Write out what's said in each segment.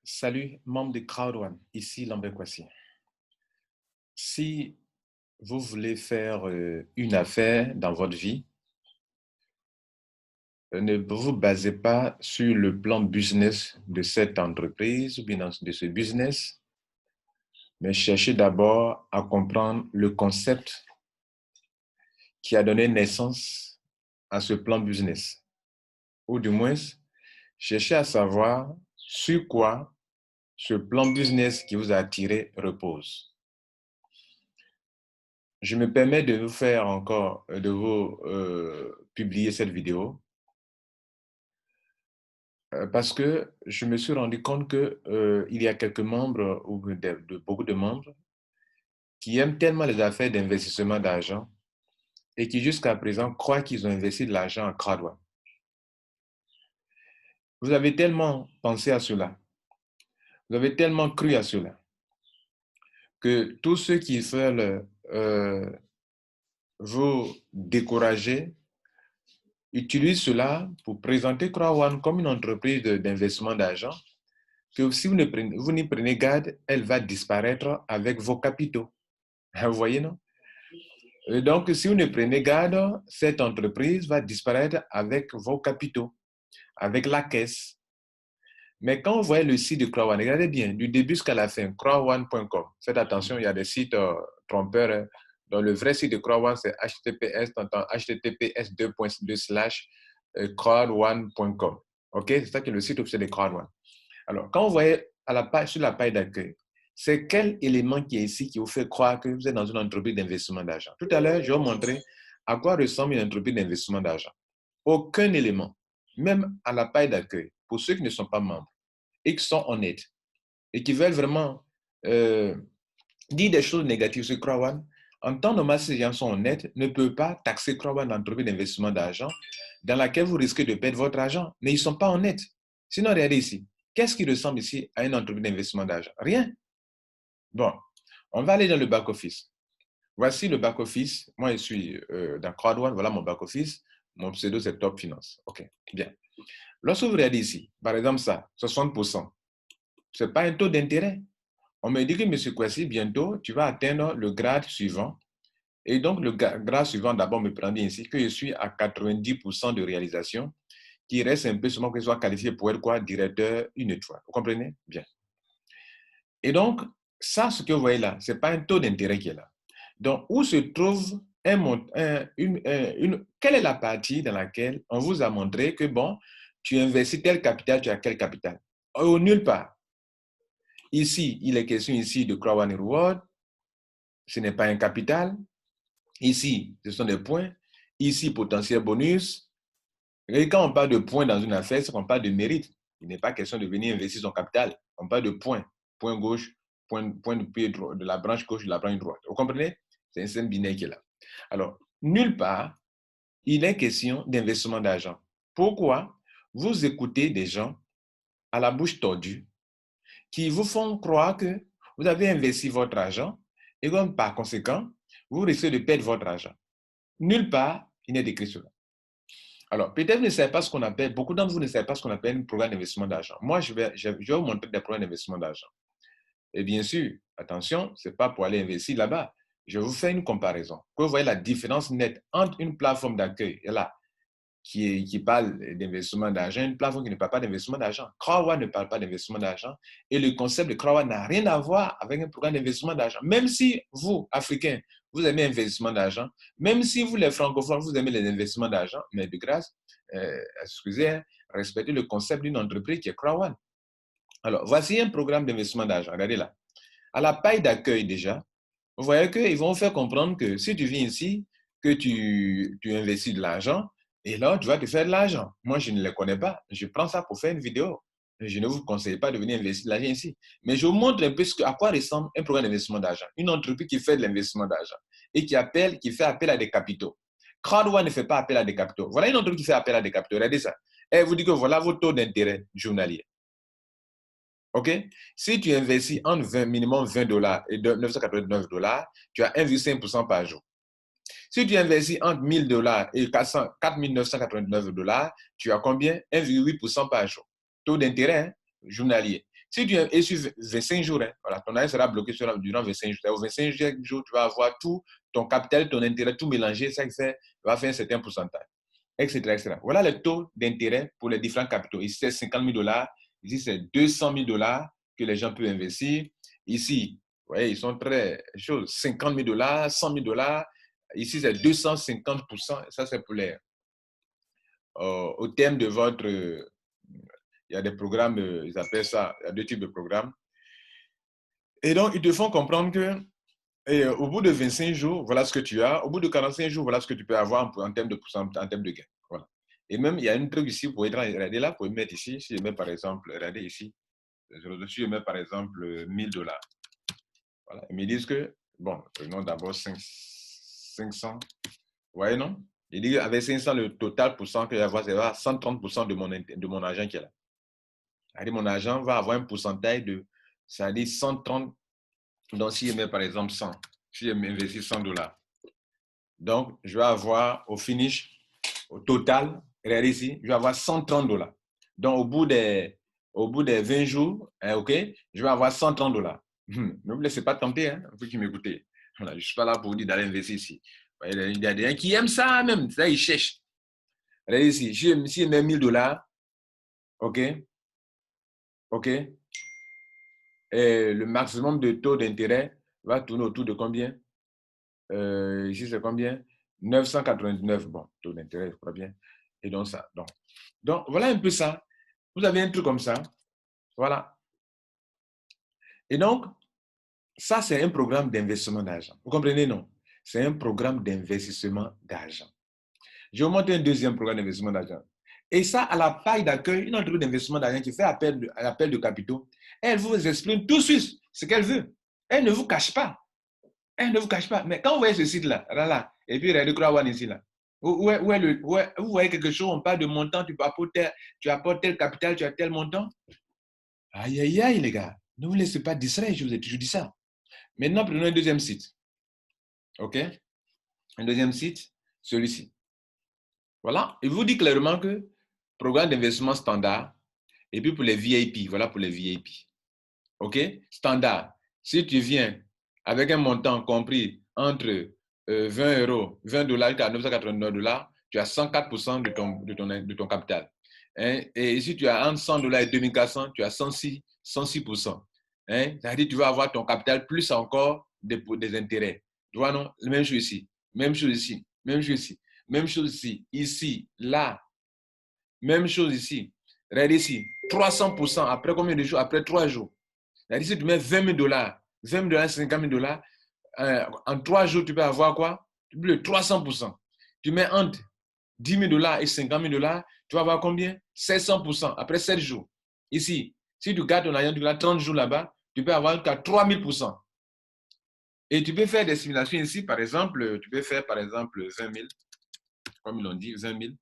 Salut, membre de Crowd1, ici Lambert Kwasi. Si vous voulez faire une affaire dans votre vie, ne vous basez pas sur le plan business de cette entreprise ou bien de ce business, mais cherchez d'abord à comprendre le concept qui a donné naissance à ce plan business. Ou du moins, cherchez à savoir sur quoi ce plan business qui vous a attiré repose. Je me permets de vous faire encore, de vous publier cette vidéo parce que je me suis rendu compte qu'il y a quelques membres ou beaucoup de membres qui aiment tellement les affaires d'investissement d'argent et qui jusqu'à présent croient qu'ils ont investi de l'argent en Crowd1. Vous avez tellement pensé à cela, vous avez tellement cru à cela que tous ceux qui veulent vous décourager utilisent cela pour présenter Crowd1 comme une entreprise d'investissement d'argent que si vous n'y prenez garde, elle va disparaître avec vos capitaux. Vous voyez, non? Et donc, si vous ne prenez garde, cette entreprise va disparaître avec vos capitaux, avec la caisse. Mais quand vous voyez le site de Crowd1, regardez bien, du début jusqu'à la fin, crowd1.com. Faites attention, il y a des sites trompeurs. Hein. Donc, le vrai site de Crowd1, c'est https://crowd1.com. OK? C'est ça qui est le site officiel de Crowd1. Alors, quand vous voyez à la page, sur la page d'accueil, c'est quel élément qui est ici qui vous fait croire que vous êtes dans une entreprise d'investissement d'argent? Tout à l'heure, je vais vous montrer à quoi ressemble une entreprise d'investissement d'argent. Aucun élément, même à la page d'accueil, pour ceux qui ne sont pas membres et qui sont honnêtes et qui veulent vraiment dire des choses négatives sur Crowd1, en temps normal, si les gens sont honnêtes, ne peuvent pas taxer Crowd1 d'entreprise d'investissement d'argent dans laquelle vous risquez de perdre votre argent. Mais ils ne sont pas honnêtes. Sinon, regardez ici. Qu'est-ce qui ressemble ici à une entreprise d'investissement d'argent? Rien. Bon, on va aller dans le back-office. Voici le back-office. Moi, je suis dans Crowd1. Voilà mon back-office. Mon pseudo, c'est Top Finance. OK, bien. Lorsque vous regardez ici, par exemple ça, 60%, ce n'est pas un taux d'intérêt. On me dit que, M. Kwasi, bientôt, tu vas atteindre le grade suivant. Et donc, le grade suivant, d'abord, me prend ici que je suis à 90% de réalisation, qui reste un peu seulement que je sois qualifié pour être quoi? Directeur une étoile. Vous comprenez? Bien. Et donc, ça, ce que vous voyez là, ce n'est pas un taux d'intérêt qui est là. Donc, où se trouve quelle est la partie dans laquelle on vous a montré que, bon, tu investis tel capital, tu as quel capital? Nulle part. Ici, il est question ici de Crowd1 Reward. Ce n'est pas un capital. Ici, ce sont des points. Ici, potentiel bonus. Et quand on parle de points dans une affaire, c'est qu'on parle de mérite. Il n'est pas question de venir investir son capital. On parle de points. Point gauche, point de pied droit, de la branche gauche, de la branche droite. Vous comprenez? C'est un système binaire qui est là. Alors, nulle part, il est question d'investissement d'argent. Pourquoi? Vous écoutez des gens à la bouche tordue qui vous font croire que vous avez investi votre argent et donc, par conséquent, vous risquez de perdre votre argent. Nulle part, il n'est décrit cela. Alors, peut-être vous ne savez pas ce qu'on appelle, beaucoup d'entre vous ne savez pas ce qu'on appelle un programme d'investissement d'argent. Moi, je vais vous montrer des programmes d'investissement d'argent. Et bien sûr, attention, ce n'est pas pour aller investir là-bas. Je vous fais une comparaison. Que vous voyez la différence nette entre une plateforme d'accueil et là, qui parle d'investissement d'argent, une plateforme qui ne parle pas d'investissement d'argent. Crowd1 ne parle pas d'investissement d'argent et le concept de Crowd1 n'a rien à voir avec un programme d'investissement d'argent. Même si vous, Africains, vous aimez l'investissement d'argent, même si vous, les francophones, vous aimez les investissements d'argent, mais de grâce, excusez, respectez le concept d'une entreprise qui est Crowd1. Alors, voici un programme d'investissement d'argent. Regardez là. À la paille d'accueil déjà, vous voyez qu'ils vont vous faire comprendre que si tu viens ici, que tu investis de l'argent, et là, tu vas te faire de l'argent. Moi, je ne les connais pas. Je prends ça pour faire une vidéo. Je ne vous conseille pas de venir investir de l'argent ici. Mais je vous montre un peu à quoi ressemble un programme d'investissement d'argent. Une entreprise qui fait de l'investissement d'argent et qui fait appel à des capitaux. Crowd1 ne fait pas appel à des capitaux. Voilà une entreprise qui fait appel à des capitaux. Regardez ça. Elle vous dit que voilà vos taux d'intérêt journaliers. OK? Si tu investis entre minimum 20 dollars et 989 dollars, tu as 1,5% par jour. Si tu investis entre 1000 dollars et 4 989 dollars, tu as combien? 1,8% par jour. Taux d'intérêt journalier. Si tu es sur 25 jours, hein, voilà, ton argent sera bloqué durant 25 jours. Au 25 jours, tu vas avoir tout, ton capital, ton intérêt, tout mélangé, ça va faire un certain pourcentage, etc., etc. Voilà les taux d'intérêt pour les différents capitaux. Ici, c'est 50 000 $. Ici, c'est 200 000 $ que les gens peuvent investir. Ici, vous voyez, ils sont très chauds. 50 000 $, 100 000 $. Ici, c'est 250%. Ça, c'est pour les... au terme de votre... il y a des programmes, ils appellent ça, il y a deux types de programmes. Et donc, ils te font comprendre que au bout de 25 jours, voilà ce que tu as. Au bout de 45 jours, voilà ce que tu peux avoir en termes de pourcentage, en termes de gain. Voilà. Et même, il y a un truc ici, pour regarder là, pour mettre ici. Si je mets par exemple, regardez ici, si je mets par exemple 1000 $. Voilà. Ils me disent que, bon, prenons d'abord 500. Vous voyez, non? Ils disent qu'avec 500, le total pourcent que je vais avoir, c'est 130% de mon argent qui est là. C'est-à-dire, mon argent va avoir un pourcentage de, c'est-à-dire 130. Donc, si je mets par exemple 100, si je m'investis 100 $, donc je vais avoir au finish, au total, regardez ici, je vais avoir 130 $. Donc, au bout des 20 jours, hein, OK, je vais avoir 130 $. Ne vous laissez pas tenter, hein, vous qui m'écoutez. Voilà, je ne suis pas là pour vous dire d'aller investir ici. Il y a des gens qui aiment ça même, ça, ils cherchent. Regardez ici, si je mets 1000 $, OK, OK, et le maximum de taux d'intérêt va tourner autour de combien? Ici, c'est combien? 999. Bon, taux d'intérêt, je crois bien. Et donc, ça. Donc, voilà un peu ça. Vous avez un truc comme ça. Voilà. Et donc, ça, c'est un programme d'investissement d'argent. Vous comprenez, non? C'est un programme d'investissement d'argent. Je vais vous montrer un deuxième programme d'investissement d'argent. Et ça, à la page d'accueil, une entreprise d'investissement d'argent qui fait appel à l'appel de capitaux, elle vous exprime tout de suite ce qu'elle veut. Elle ne vous cache pas. Elle ne vous cache pas. Mais quand vous voyez ce site-là, là, et puis regardez Crowd ici, là, vous voyez quelque chose, on parle de montant, tu apportes tel capital, tu as tel montant. Aïe, aïe, aïe, les gars. Ne vous laissez pas distraire, je vous ai toujours dit ça. Maintenant, prenons un deuxième site. OK? Un deuxième site, celui-ci. Voilà. Il vous dit clairement que programme d'investissement standard, et puis pour les VIP, voilà pour les VIP. OK? Standard. Si tu viens avec un montant compris entre 20 €, 20 $ jusqu'à 989 $, tu as 104% de ton capital. Hein? Et si tu as entre 100 $ et 2400, tu as 106%. Hein? C'est-à-dire que tu vas avoir ton capital plus encore des intérêts. Tu vois, non? Même chose ici. Même chose ici. Même chose ici. Même chose ici. Ici, là. Même chose ici. Regardez ici. 300% après combien de jours? Après 3 jours. C'est-à-dire si tu mets 20 000 $, 20 000 $, 50 000 $, en 3 jours, tu peux avoir quoi? Plus de 300%. Tu mets entre 10 000 $ et 50 000 $, tu vas avoir combien? 700% après 7 jours. Ici, si tu gardes ton argent, tu gardes 30 jours là-bas, tu peux avoir jusqu'à 3000%. Et tu peux faire des simulations ici, par exemple, tu peux faire par exemple 20 000, comme ils l'ont dit, 20 000.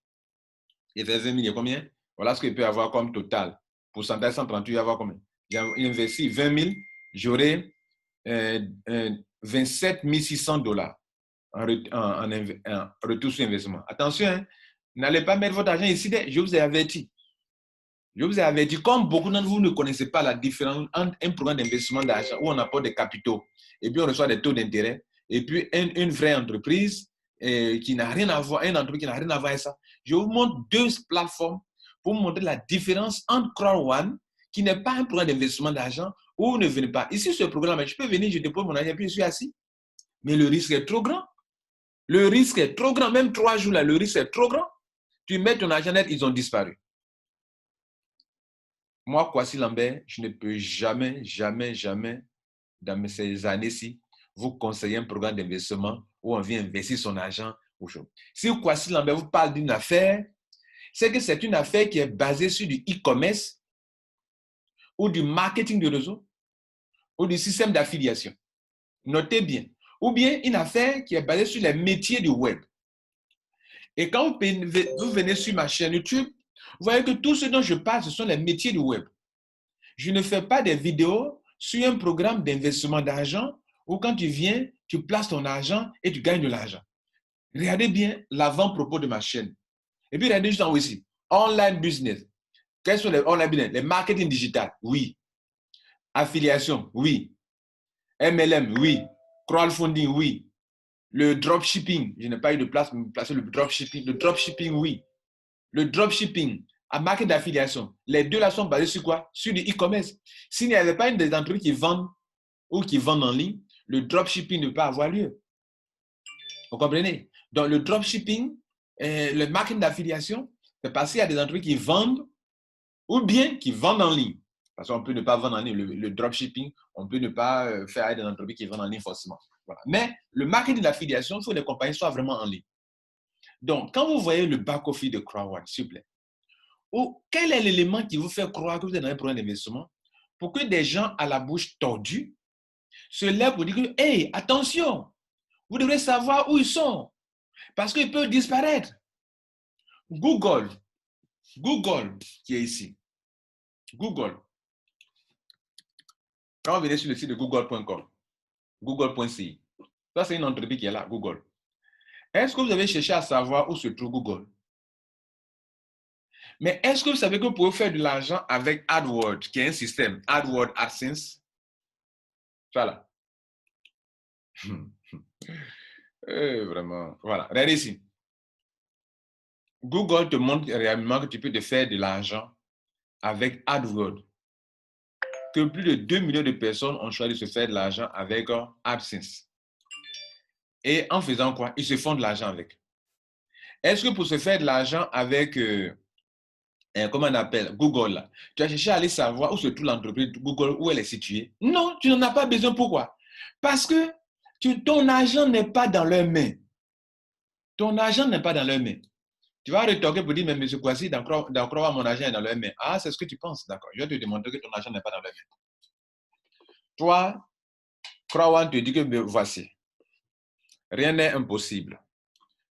Et faire 20 000, il y a combien? Voilà ce qu'il peut avoir comme total. Pourcentage 138, il va avoir combien? J'ai investi 20 000, j'aurai 27 600 $ en retour sur investissement. Attention, hein, n'allez pas mettre votre argent ici, je vous ai averti. Je vous ai averti, comme beaucoup d'entre vous ne connaissez pas la différence entre un programme d'investissement d'argent où on apporte des capitaux et puis on reçoit des taux d'intérêt et puis une vraie entreprise qui n'a rien à voir, une entreprise qui n'a rien à voir avec ça. Je vous montre deux plateformes pour vous montrer la différence entre Crowd1, qui n'est pas un programme d'investissement d'argent, où vous ne venez pas. Ici, ce programme, je peux venir, je dépose mon argent et puis je suis assis. Mais le risque est trop grand. Le risque est trop grand. Même 3 jours là, le risque est trop grand. Tu mets ton argent net, ils ont disparu. Moi, Kwasi Lambert, je ne peux jamais, dans ces années-ci, vous conseiller un programme d'investissement où on vient investir son argent. Si Kwasi Lambert vous parle d'une affaire, c'est que c'est une affaire qui est basée sur du e-commerce ou du marketing de réseau ou du système d'affiliation. Notez bien. Ou bien une affaire qui est basée sur les métiers du web. Et quand vous venez sur ma chaîne YouTube, vous voyez que tout ce dont je parle, ce sont les métiers du web. Je ne fais pas des vidéos sur un programme d'investissement d'argent où quand tu viens, tu places ton argent et tu gagnes de l'argent. Regardez bien l'avant-propos de ma chaîne. Et puis regardez juste en haut ici. Online business. Quels sont les online business? Les marketing digital, oui. Affiliation, oui. MLM, oui. Crowdfunding, oui. Le dropshipping, je n'ai pas eu de place pour me placer le dropshipping. Le dropshipping, oui. Le dropshipping, à marque d'affiliation, les deux là sont basés sur quoi? Sur le e-commerce. S'il n'y avait pas une des entreprises qui vendent ou qui vendent en ligne, le dropshipping ne peut pas avoir lieu. Vous comprenez? Donc, le dropshipping, le marketing d'affiliation, c'est parce qu'il y a des entreprises qui vendent ou bien qui vendent en ligne. Parce qu'on peut ne pas vendre en ligne. Le dropshipping, on peut ne pas faire avec des entreprises qui vendent en ligne forcément. Voilà. Mais le marketing d'affiliation, il faut que les compagnies soient vraiment en ligne. Donc, quand vous voyez le back-office de Crowd, s'il vous plaît, quel est l'élément qui vous fait croire que vous êtes dans un programme d'investissement pour que des gens à la bouche tordue se lèvent pour dire que, hey, attention, vous devrez savoir où ils sont parce qu'ils peuvent disparaître. Google qui est ici. Google. Quand vous venez sur le site de google.com, google.ci, ça c'est une entreprise qui est là, Google. Est-ce que vous avez cherché à savoir où se trouve Google? Mais est-ce que vous savez que vous pouvez faire de l'argent avec AdWords, qui est un système, AdWords, AdSense? Voilà. Vraiment. Voilà. Regardez ici. Google te montre réellement que tu peux te faire de l'argent avec AdWords. Que plus de 2 millions de personnes ont choisi de se faire de l'argent avec AdSense. Et en faisant quoi? Ils se font de l'argent avec. Est-ce que pour se faire de l'argent avec, comment on appelle, Google, là, tu as cherché à aller savoir où se trouve l'entreprise Google, où elle est située? Non, tu n'en as pas besoin. Pourquoi? Parce que ton argent n'est pas dans leurs mains. Ton argent n'est pas dans leurs mains. Tu vas retoquer pour dire, mais M. Kwasi, dans Croix, mon argent est dans leurs mains. Ah, c'est ce que tu penses, d'accord. Je vais te démontrer que ton argent n'est pas dans leurs mains. Toi, Croix te dit que voici, rien n'est impossible.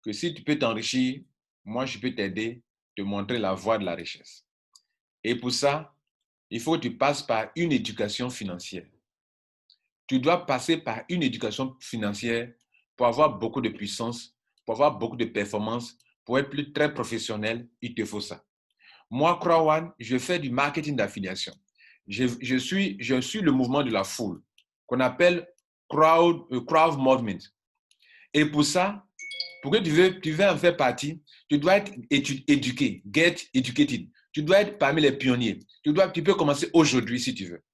Que si tu peux t'enrichir, moi, je peux t'aider, te montrer la voie de la richesse. Et pour ça, il faut que tu passes par une éducation financière. Tu dois passer par une éducation financière pour avoir beaucoup de puissance, pour avoir beaucoup de performance, pour être plus très professionnel, il te faut ça. Moi, Crowan, je fais du marketing d'affiliation. Je suis le mouvement de la foule, qu'on appelle crowd movement. Et pour ça, pour que tu veux en faire partie, tu dois être éduqué, get educated. Tu dois être parmi les pionniers. Tu peux commencer aujourd'hui si tu veux.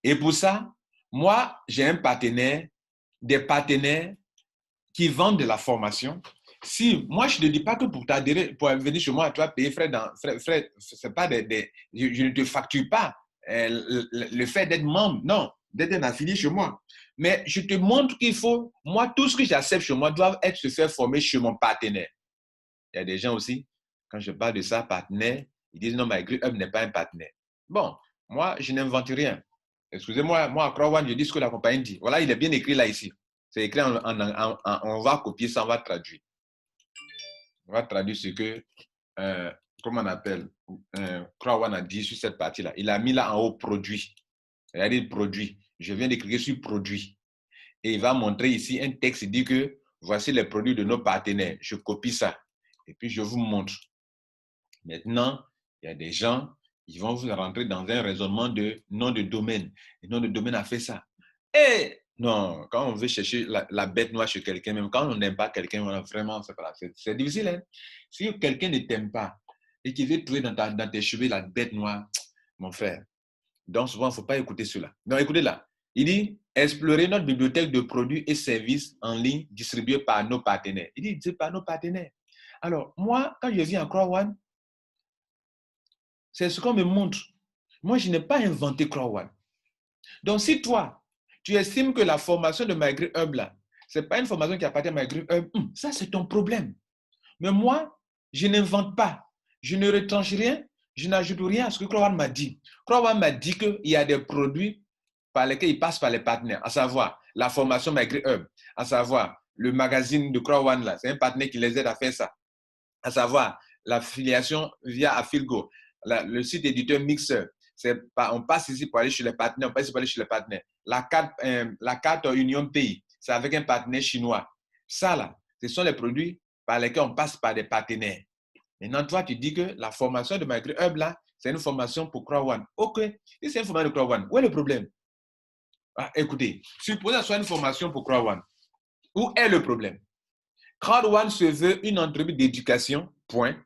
Et pour ça, moi, j'ai des partenaires qui vendent de la formation. Si, moi, je ne te dis pas que pour t'adhérer, pour venir chez moi, tu vas payer frais, c'est pas je ne te facture pas le fait d'être membre, non, d'être un affilié chez moi. Mais je te montre qu'il faut, moi, tout ce que j'accepte chez moi doit être se faire former chez mon partenaire. Il y a des gens aussi, quand je parle de ça, partenaire, ils disent non, mais GripHub n'est pas un partenaire. Bon, moi, je n'invente rien. Excusez-moi, moi, à Crowd, je dis ce que la compagnie dit. Voilà, il est bien écrit là, ici. C'est écrit on va copier ça, on va traduire. On va traduire ce que, comment on appelle, Crowd a dit sur cette partie-là. Il a mis là en haut produit. Regardez produit. Je viens d'écrire sur produit. Et il va montrer ici un texte qui dit que voici les produits de nos partenaires. Je copie ça. Et puis je vous montre. Maintenant, il y a des gens, ils vont vous rentrer dans un raisonnement de nom de domaine. Le nom de domaine a fait ça. Et non, quand on veut chercher la bête noire chez quelqu'un, même quand on n'aime pas quelqu'un, vraiment, c'est difficile. Hein? Si quelqu'un ne t'aime pas et qu'il veut trouver dans tes cheveux la bête noire, mon frère, donc souvent, il ne faut pas écouter cela. Donc écoutez là. Il dit, explorer notre bibliothèque de produits et services en ligne distribués par nos partenaires. Il dit, c'est par nos partenaires. Alors, moi, quand je viens à Crowd, c'est ce qu'on me montre. Moi, je n'ai pas inventé Crowd. Donc, si toi, tu estimes que la formation de MyGripHub, là, ce n'est pas une formation qui appartient à MyGripHub, ça, c'est ton problème. Mais moi, je n'invente pas. Je ne retranche rien. Je n'ajoute rien à ce que Crowd m'a dit. Crowd m'a dit qu'il y a des produits par lesquels il passe par les partenaires, à savoir la formation MyGripHub, à savoir le magazine de Crowd, là, c'est un partenaire qui les aide à faire ça, à savoir l'affiliation via Affilgo, le site éditeur Mixer. On passe ici pour aller chez les partenaires, on passe ici pour aller chez les partenaires. La carte Union Pays, c'est avec un partenaire chinois. Ça, là, ce sont les produits par lesquels on passe par des partenaires. Maintenant, toi, tu dis que la formation de MyGripHub, là, c'est une formation pour Crowd1. OK, si c'est une formation de Crowd1, où est le problème? Écoutez, supposez que ce soit une formation pour Crowd1. Où est le problème? Crowd1 se veut une entreprise d'éducation, point.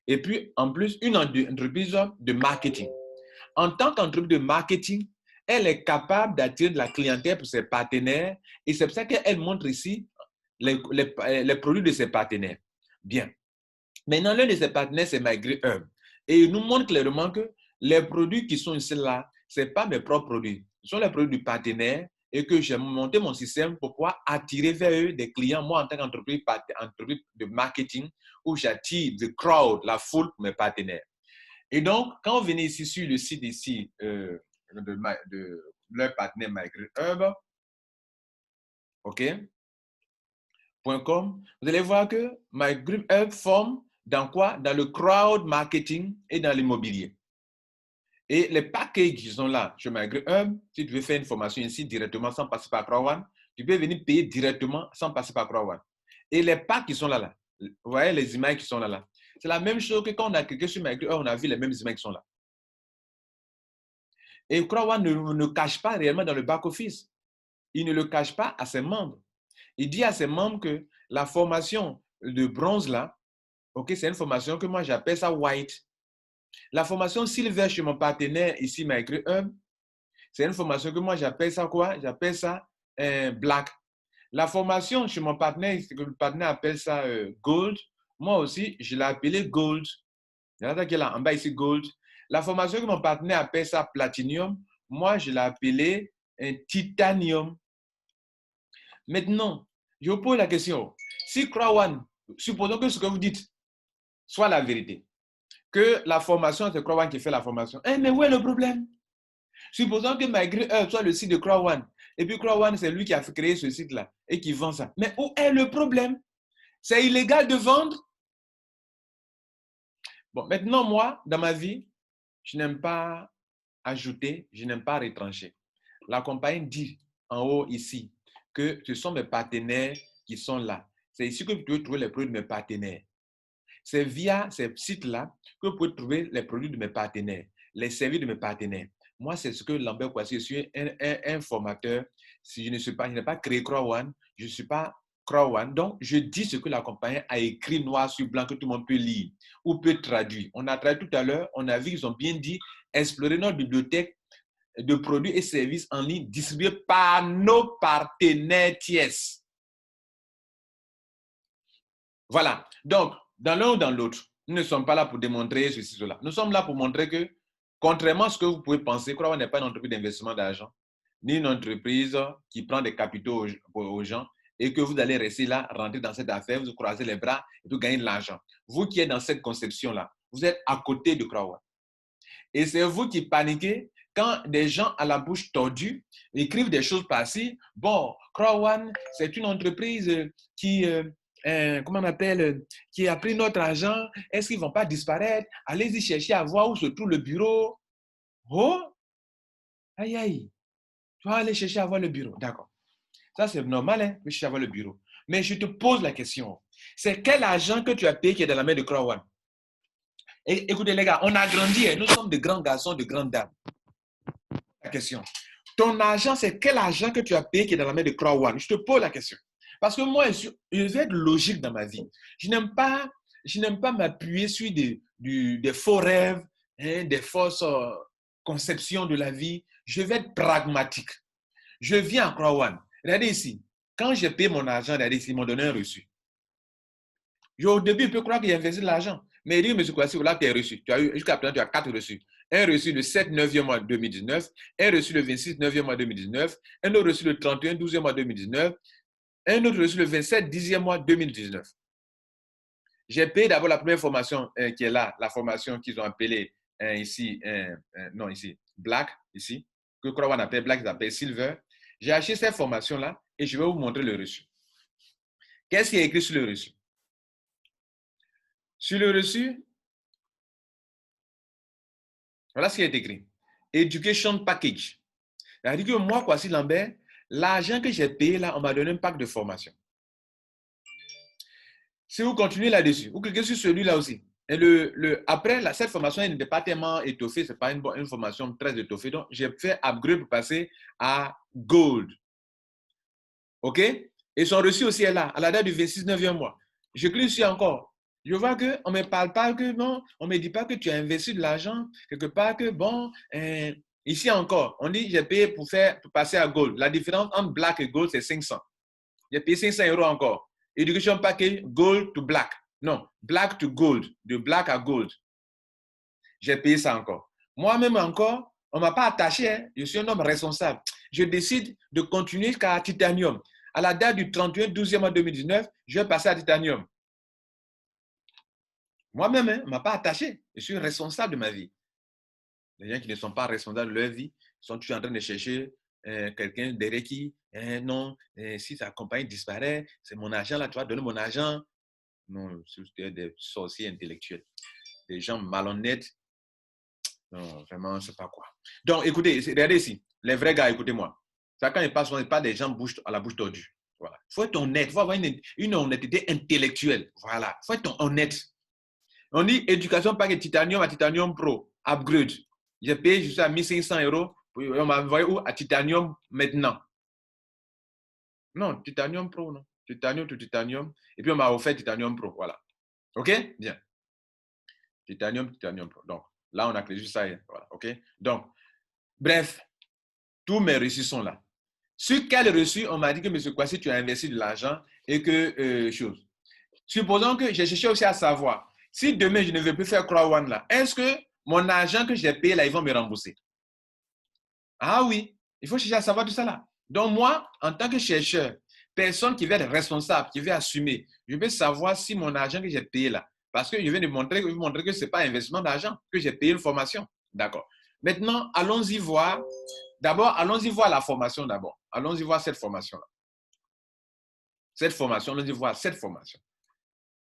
Et puis, en plus, une entreprise de marketing. En tant qu'entreprise de marketing, elle est capable d'attirer de la clientèle pour ses partenaires. Et c'est pour ça qu'elle montre ici les produits de ses partenaires. Bien. Maintenant, l'un de ses partenaires, c'est MyGreenHub. Et il nous montre clairement que les produits qui sont ici là, ce n'est pas mes propres produits. Ce sont les produits du partenaire et que j'ai monté mon système pour pouvoir attirer vers eux des clients, moi, en tant qu'entreprise de marketing, où j'attire the crowd, la foule pour mes partenaires. Et donc, quand vous venez ici sur le site ici de leur partenaire MyGreenHub, OK, .com, vous allez voir que MyGreenHub forme dans quoi? Dans le crowd marketing et dans l'immobilier. Et les packages qui sont là chez MyGreenHub, si tu veux faire une formation ici directement sans passer par Crowd1, tu peux venir payer directement sans passer par Crowd1. Et les packs qui sont là, vous voyez les images qui sont là. C'est la même chose que quand on a cliqué sur MyGreenHub, on a vu les mêmes images qui sont là. Et Crowd1 ne cache pas réellement dans le back-office. Il ne le cache pas à ses membres. Il dit à ses membres que la formation de bronze là, OK, c'est une formation que moi j'appelle ça white. La formation silver chez mon partenaire ici, MyGreenHub, c'est une formation que moi j'appelle ça quoi? J'appelle ça black. La formation chez mon partenaire, le partenaire appelle ça gold. Moi aussi, je l'ai appelé gold. Il y en a qui est là en bas ici, gold. La formation que mon partenaire appelle ça platinum, moi je l'ai appelé titanium. Maintenant, je vous pose la question. Si Crowd1, supposons que ce que vous dites soit la vérité, que la formation, c'est Crowd1 qui fait la formation. Mais où est le problème? Supposons que MyGreenHub soit le site de Crowd1, et puis Crowd1, c'est lui qui a créé ce site-là et qui vend ça. Mais où est le problème? C'est illégal de vendre? Bon, maintenant, moi, dans ma vie, je n'aime pas ajouter, je n'aime pas retrancher. La compagnie dit en haut ici que ce sont mes partenaires qui sont là. C'est ici que vous pouvez trouver les produits de mes partenaires. C'est via ces sites-là que vous pouvez trouver les produits de mes partenaires, les services de mes partenaires. Moi, c'est ce que Lambert Kouassi, je suis un formateur. Si je n'ai pas créé Crowd1, je ne suis pas Crowd1. Donc, je dis ce que la compagnie a écrit noir sur blanc que tout le monde peut lire ou peut traduire. On a traduit tout à l'heure, on a vu qu'ils ont bien dit explorer notre bibliothèque de produits et services en ligne distribués par nos partenaires tiers. Voilà. Donc, dans l'un ou dans l'autre, nous ne sommes pas là pour démontrer ceci, cela. Nous sommes là pour montrer que, contrairement à ce que vous pouvez penser, Crowd1 n'est pas une entreprise d'investissement d'argent, ni une entreprise qui prend des capitaux aux gens et que vous allez rester là, rentrer dans cette affaire, vous croisez les bras et vous gagnez de l'argent. Vous qui êtes dans cette conception-là, vous êtes à côté de Crowd1. Et c'est vous qui paniquez quand des gens à la bouche tordue écrivent des choses par-ci. Bon, Crowd1, c'est une entreprise qui... comment on appelle, qui a pris notre argent, est-ce qu'ils ne vont pas disparaître? Allez-y chercher à voir où se trouve le bureau. Oh, aïe, aïe, tu vas aller chercher à voir le bureau. D'accord. Ça, c'est normal, hein, de chercher à voir le bureau. Mais je te pose la question. C'est quel argent que tu as payé qui est dans la main de Crowd1? Et écoutez, les gars, on a grandi, hein, nous sommes de grands garçons, de grandes dames. La question. Ton argent, c'est quel argent que tu as payé qui est dans la main de Crowd1? Je te pose la question. Parce que moi, je vais être logique dans ma vie. Je n'aime pas m'appuyer sur des faux rêves, hein, des fausses conceptions de la vie. Je vais être pragmatique. Je viens à Crowd1. Regardez ici. Quand j'ai payé mon argent, regardez ici, ils m'ont donné un reçu. Au début, il peut croire qu'il a investi de l'argent. Mais il dit, M. Kouassi, voilà, tu as reçu. Jusqu'à présent, tu as 4 reçus. Un reçu le 7 9e mois 2019, un reçu le 26 9e mois 2019, un autre reçu le 31 12e mois 2019, un autre reçu le 27 10e mois 2019. J'ai payé d'abord la première formation qui est là, la formation qu'ils ont appelée ici, non ici, Black, ici, que Crowd1 appelle Black, ils appellent Silver. J'ai acheté cette formation-là et je vais vous montrer le reçu. Qu'est-ce qui est écrit sur le reçu? Sur le reçu, voilà ce qui est écrit. Education Package. C'est-à-dire que moi, Kouassi Lambert, l'argent que j'ai payé là, on m'a donné un pack de formation. Si vous continuez là-dessus, vous cliquez sur celui-là aussi. Et après, cette formation elle n'était pas tellement étoffée, ce n'est pas une formation très étoffée. Donc, j'ai fait upgrade pour passer à Gold. OK? Et son reçu aussi est là, à la date du 26 9e mois. Je clique ici encore. Je vois qu'on ne me parle pas que, bon, on ne me dit pas que tu as investi de l'argent, quelque part que, bon, ici encore, on dit j'ai payé pour passer à Gold. La différence entre Black et Gold, c'est 500. J'ai payé 500 € encore. Education package, Gold to Black. Non, Black to Gold, de Black à Gold. J'ai payé ça encore. Moi-même encore, on ne m'a pas attaché. Hein. Je suis un homme responsable. Je décide de continuer jusqu'à Titanium. À la date du 31 12e 2019, je vais passer à Titanium. Moi-même, hein, on ne m'a pas attaché. Je suis responsable de ma vie. Les gens qui ne sont pas responsables de leur vie sont toujours en train de chercher quelqu'un derrière qui, non, si ta compagnie disparaît, c'est mon argent là, tu vas donner mon argent. Non, c'est des sorciers intellectuels, des gens malhonnêtes. Non, vraiment, je ne sais pas quoi. Donc, écoutez, regardez ici. Les vrais gars, écoutez-moi. Ça, quand ils passent, ce n'est pas des gens à la bouche tordue. Voilà. Il faut être honnête. Il faut avoir une honnêteté intellectuelle. Voilà. Il faut être honnête. On dit éducation par Titanium à Titanium Pro. Upgrade. J'ai payé juste à 1500 €. On m'a envoyé où? À Titanium maintenant. Non, Titanium Pro, non. Titanium to Titanium. Et puis, on m'a offert Titanium Pro. Voilà. OK? Bien. Titanium Pro. Donc, là, on a créé juste ça. Voilà. OK? Donc, bref, tous mes reçus sont là. Sur quel reçu, on m'a dit que, M. Kwasi, tu as investi de l'argent et que, chose. Supposons que j'ai cherché aussi à savoir, si demain, je ne veux plus faire Crowd là, est-ce que mon argent que j'ai payé là, ils vont me rembourser? Ah oui, il faut chercher à savoir tout ça là. Donc moi, en tant que chercheur, personne qui veut être responsable, qui veut assumer, je veux savoir si mon argent que j'ai payé là, parce que je viens de montrer que ce n'est pas investissement d'argent, que j'ai payé une formation. D'accord. Maintenant, allons-y voir. D'abord, allons-y voir la formation d'abord. Allons-y voir cette formation-là. Cette formation, allons-y voir cette formation.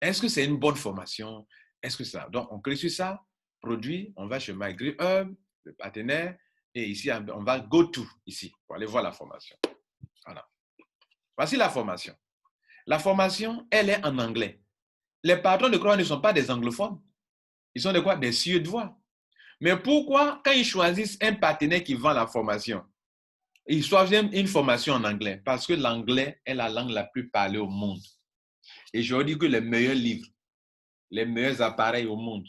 Est-ce que c'est une bonne formation? Est-ce que ça? Donc, on clique sur ça, produit, on va chez MyGreenHub, le partenaire, et ici, on va go to, ici, pour aller voir la formation. Voilà. Voici la formation. La formation, elle est en anglais. Les patrons de Croix ne sont pas des anglophones. Ils sont de quoi? Des Suédois. Mais pourquoi, quand ils choisissent un partenaire qui vend la formation, ils choisissent une formation en anglais? Parce que l'anglais est la langue la plus parlée au monde. Et je dis que les meilleurs livres, les meilleurs appareils au monde,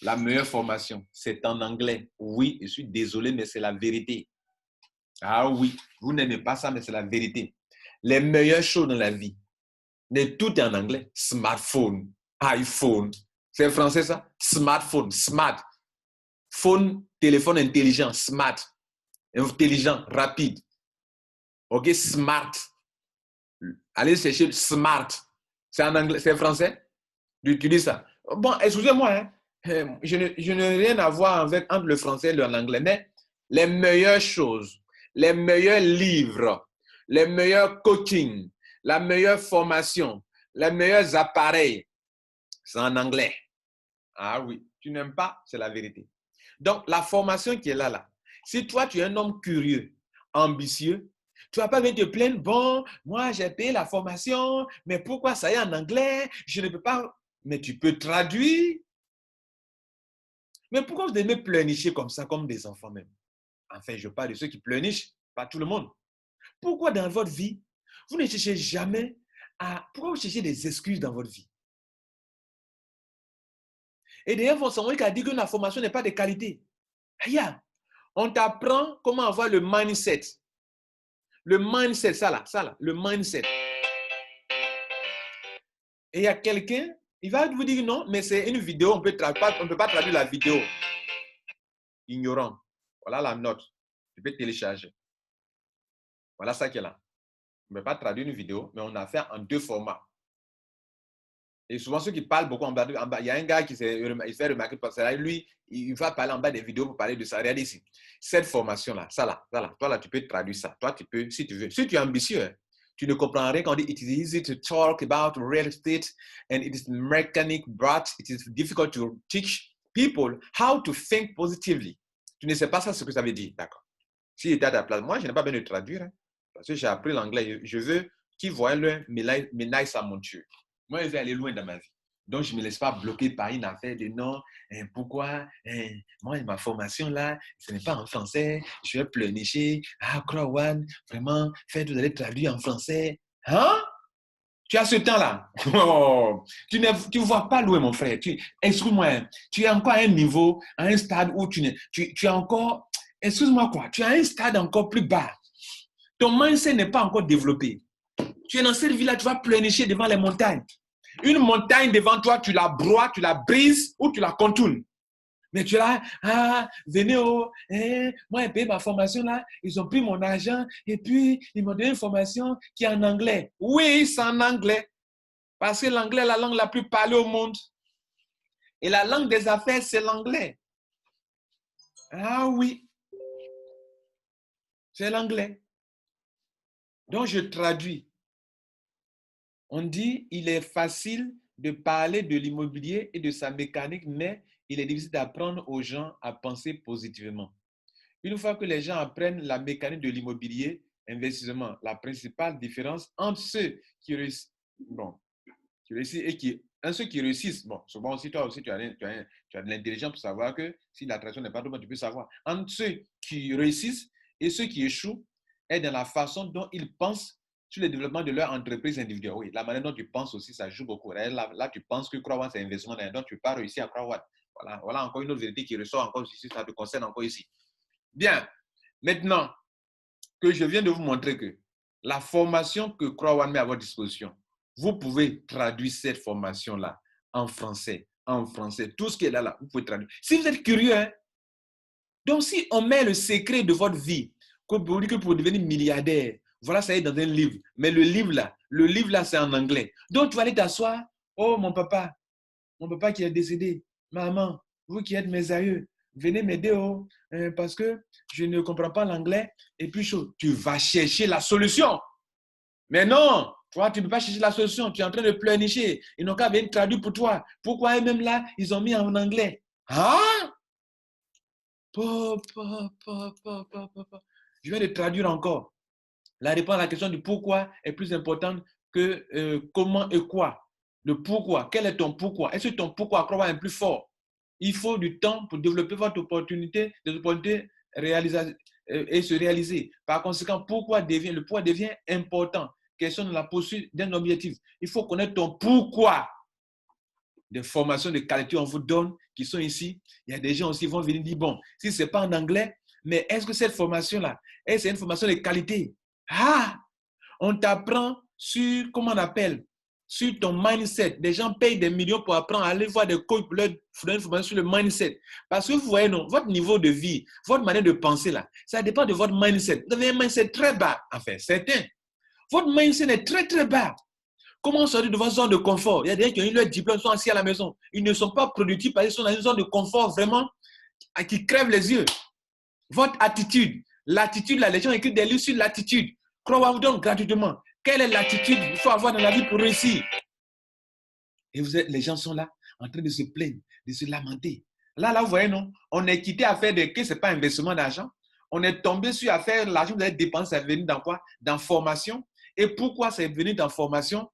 la meilleure formation, c'est en anglais. Oui, je suis désolé, mais c'est la vérité. Ah oui, vous n'aimez pas ça, mais c'est la vérité. Les meilleures choses dans la vie, mais tout est en anglais. Smartphone, iPhone. C'est français ça? Smartphone, smart. Phone, téléphone intelligent, smart. Intelligent, rapide. OK, smart. Allez chercher smart. C'est en anglais, c'est français? Tu dis ça. Bon, excusez-moi, hein. Je n'ai rien à voir entre le français et l'anglais, mais les meilleures choses, les meilleurs livres, les meilleurs coachings, la meilleure formation, les meilleurs appareils, c'est en anglais. Ah oui, tu n'aimes pas, c'est la vérité. Donc, la formation qui est là, si toi, tu es un homme curieux, ambitieux, tu ne vas pas venir te plaindre, bon, moi, j'ai payé la formation, mais pourquoi ça est en anglais? Je ne peux pas, mais tu peux traduire. Mais pourquoi vous aimez pleurnicher comme ça, comme des enfants même? Enfin, je parle de ceux qui pleurnichent, pas tout le monde. Pourquoi dans votre vie, vous ne cherchez jamais à... Pourquoi vous cherchez des excuses dans votre vie? Et d'ailleurs, vous savez qu'à dire que la formation n'est pas de qualité. Regarde, on t'apprend comment avoir le mindset. Le mindset, ça là, le mindset. Et il y a quelqu'un, il va vous dire non, mais c'est une vidéo, on ne peut pas traduire la vidéo. Ignorant. Voilà la note. Tu peux télécharger. Voilà ça qui est là. On ne peut pas traduire une vidéo, mais on a fait en 2 formats. Et souvent, ceux qui parlent beaucoup en bas, il y a un gars qui s'est fait remarquer parce que lui, il va parler en bas des vidéos pour parler de ça. Regardez ici. Cette formation-là, ça là, toi là, tu peux traduire ça. Toi, tu peux, si tu veux. Si tu es ambitieux, tu ne comprends rien quand on dit it is easy to talk about real estate and it is mechanic, but it is difficult to teach people how to think positively. Tu ne sais pas ça, ce que ça veut dire. D'accord. Si tu es à ta place, moi, je n'ai pas besoin de traduire. Hein, parce que j'ai appris l'anglais. Je veux qu'ils voient le ménaille sa monture. Moi, je vais aller loin dans ma vie. Donc, je ne me laisse pas bloquer par une affaire de non. Pourquoi moi, ma formation là, ce n'est pas en français. Je vais pleurnicher. Ah, Crowan, vraiment, faites, vous allez traduire en français. Hein? Tu as ce temps-là. Oh, tu ne vois pas loin, mon frère. Excuse-moi, tu es encore à un niveau, à un stade où tu es encore, excuse-moi quoi, tu es à un stade encore plus bas. Ton mindset n'est pas encore développé. Tu es dans cette vie-là, tu vas pleurnicher devant les montagnes. Une montagne devant toi, tu la broies, tu la brises ou tu la contournes. Mais tu es là, ah, venez, oh, moi, j'ai payé ma formation là, ils ont pris mon argent et puis ils m'ont donné une formation qui est en anglais. Oui, c'est en anglais. Parce que l'anglais est la langue la plus parlée au monde. Et la langue des affaires, c'est l'anglais. Ah oui, c'est l'anglais. Donc, je traduis. On dit, il est facile de parler de l'immobilier et de sa mécanique, mais il est difficile d'apprendre aux gens à penser positivement. Une fois que les gens apprennent la mécanique de l'immobilier, investissement, la principale différence entre ceux qui réussissent, ceux qui réussissent, bon, souvent aussi, toi aussi, tu as de l'intelligence pour savoir que si la traduction n'est pas bonne, tu peux savoir. Entre ceux qui réussissent et ceux qui échouent est dans la façon dont ils pensent sur le développement de leur entreprise individuelle. Oui, la manière dont tu penses aussi, ça joue beaucoup. Là tu penses que Crowan, c'est un investissement, donc tu n'as pas réussi à Crowan. Voilà encore une autre vérité qui ressort encore ici, ça te concerne encore ici. Bien, maintenant que je viens de vous montrer que la formation que Crowan met à votre disposition, vous pouvez traduire cette formation-là en français, tout ce qui est là, vous pouvez traduire. Si vous êtes curieux, hein, donc si on met le secret de votre vie, que pour devenir milliardaire, voilà, ça est dans un livre, mais le livre là, c'est en anglais. Donc tu vas aller t'asseoir, oh mon papa qui est décédé, maman, vous qui êtes mes aïeux, venez m'aider parce que je ne comprends pas l'anglais et puis tu vas chercher la solution. Mais non, toi, tu ne peux pas chercher la solution, tu es en train de pleurnicher. Ils n'ont qu'à venir traduire pour toi. Pourquoi eux-mêmes là, ils ont mis en anglais? Ah? Je viens de traduire encore. La réponse à la question du pourquoi est plus importante que comment et quoi. Le pourquoi, quel est ton pourquoi? Est-ce que ton pourquoi croit est plus fort? Il faut du temps pour développer votre opportunité, des opportunités et se réaliser. Par conséquent, le pourquoi devient important. Question de la poursuite d'un objectif. Il faut connaître ton pourquoi. Des formations de qualité, on vous donne, qui sont ici. Il y a des gens aussi qui vont venir dire, bon, si ce n'est pas en anglais, mais est-ce que cette formation-là, c'est une formation de qualité? Ah, on t'apprend sur, comment on appelle, sur ton mindset. Des gens payent des millions pour apprendre à aller voir des coachs pour leur donner une formation sur le mindset. Parce que vous voyez, non, votre niveau de vie, votre manière de penser là, ça dépend de votre mindset. Vous avez un mindset très bas, enfin, certain. Votre mindset est très, très bas. Comment sortir de votre zone de confort? Il y a des gens qui ont eu leur diplôme, sont assis à la maison. Ils ne sont pas productifs parce qu'ils sont dans une zone de confort vraiment qui crève les yeux. Votre attitude, l'attitude, là, les gens écrivent des livres sur l'attitude. Croyez vous donne gratuitement. Quelle est l'attitude qu'il faut avoir dans la vie pour réussir? Et les gens sont là, en train de se plaindre, de se lamenter. Là, vous voyez, non? On est quitté à faire des que ce n'est pas investissement d'argent. On est tombé sur à faire l'argent que vous avez dépensé, c'est venu dans quoi? Dans formation. Et pourquoi c'est venu dans formation?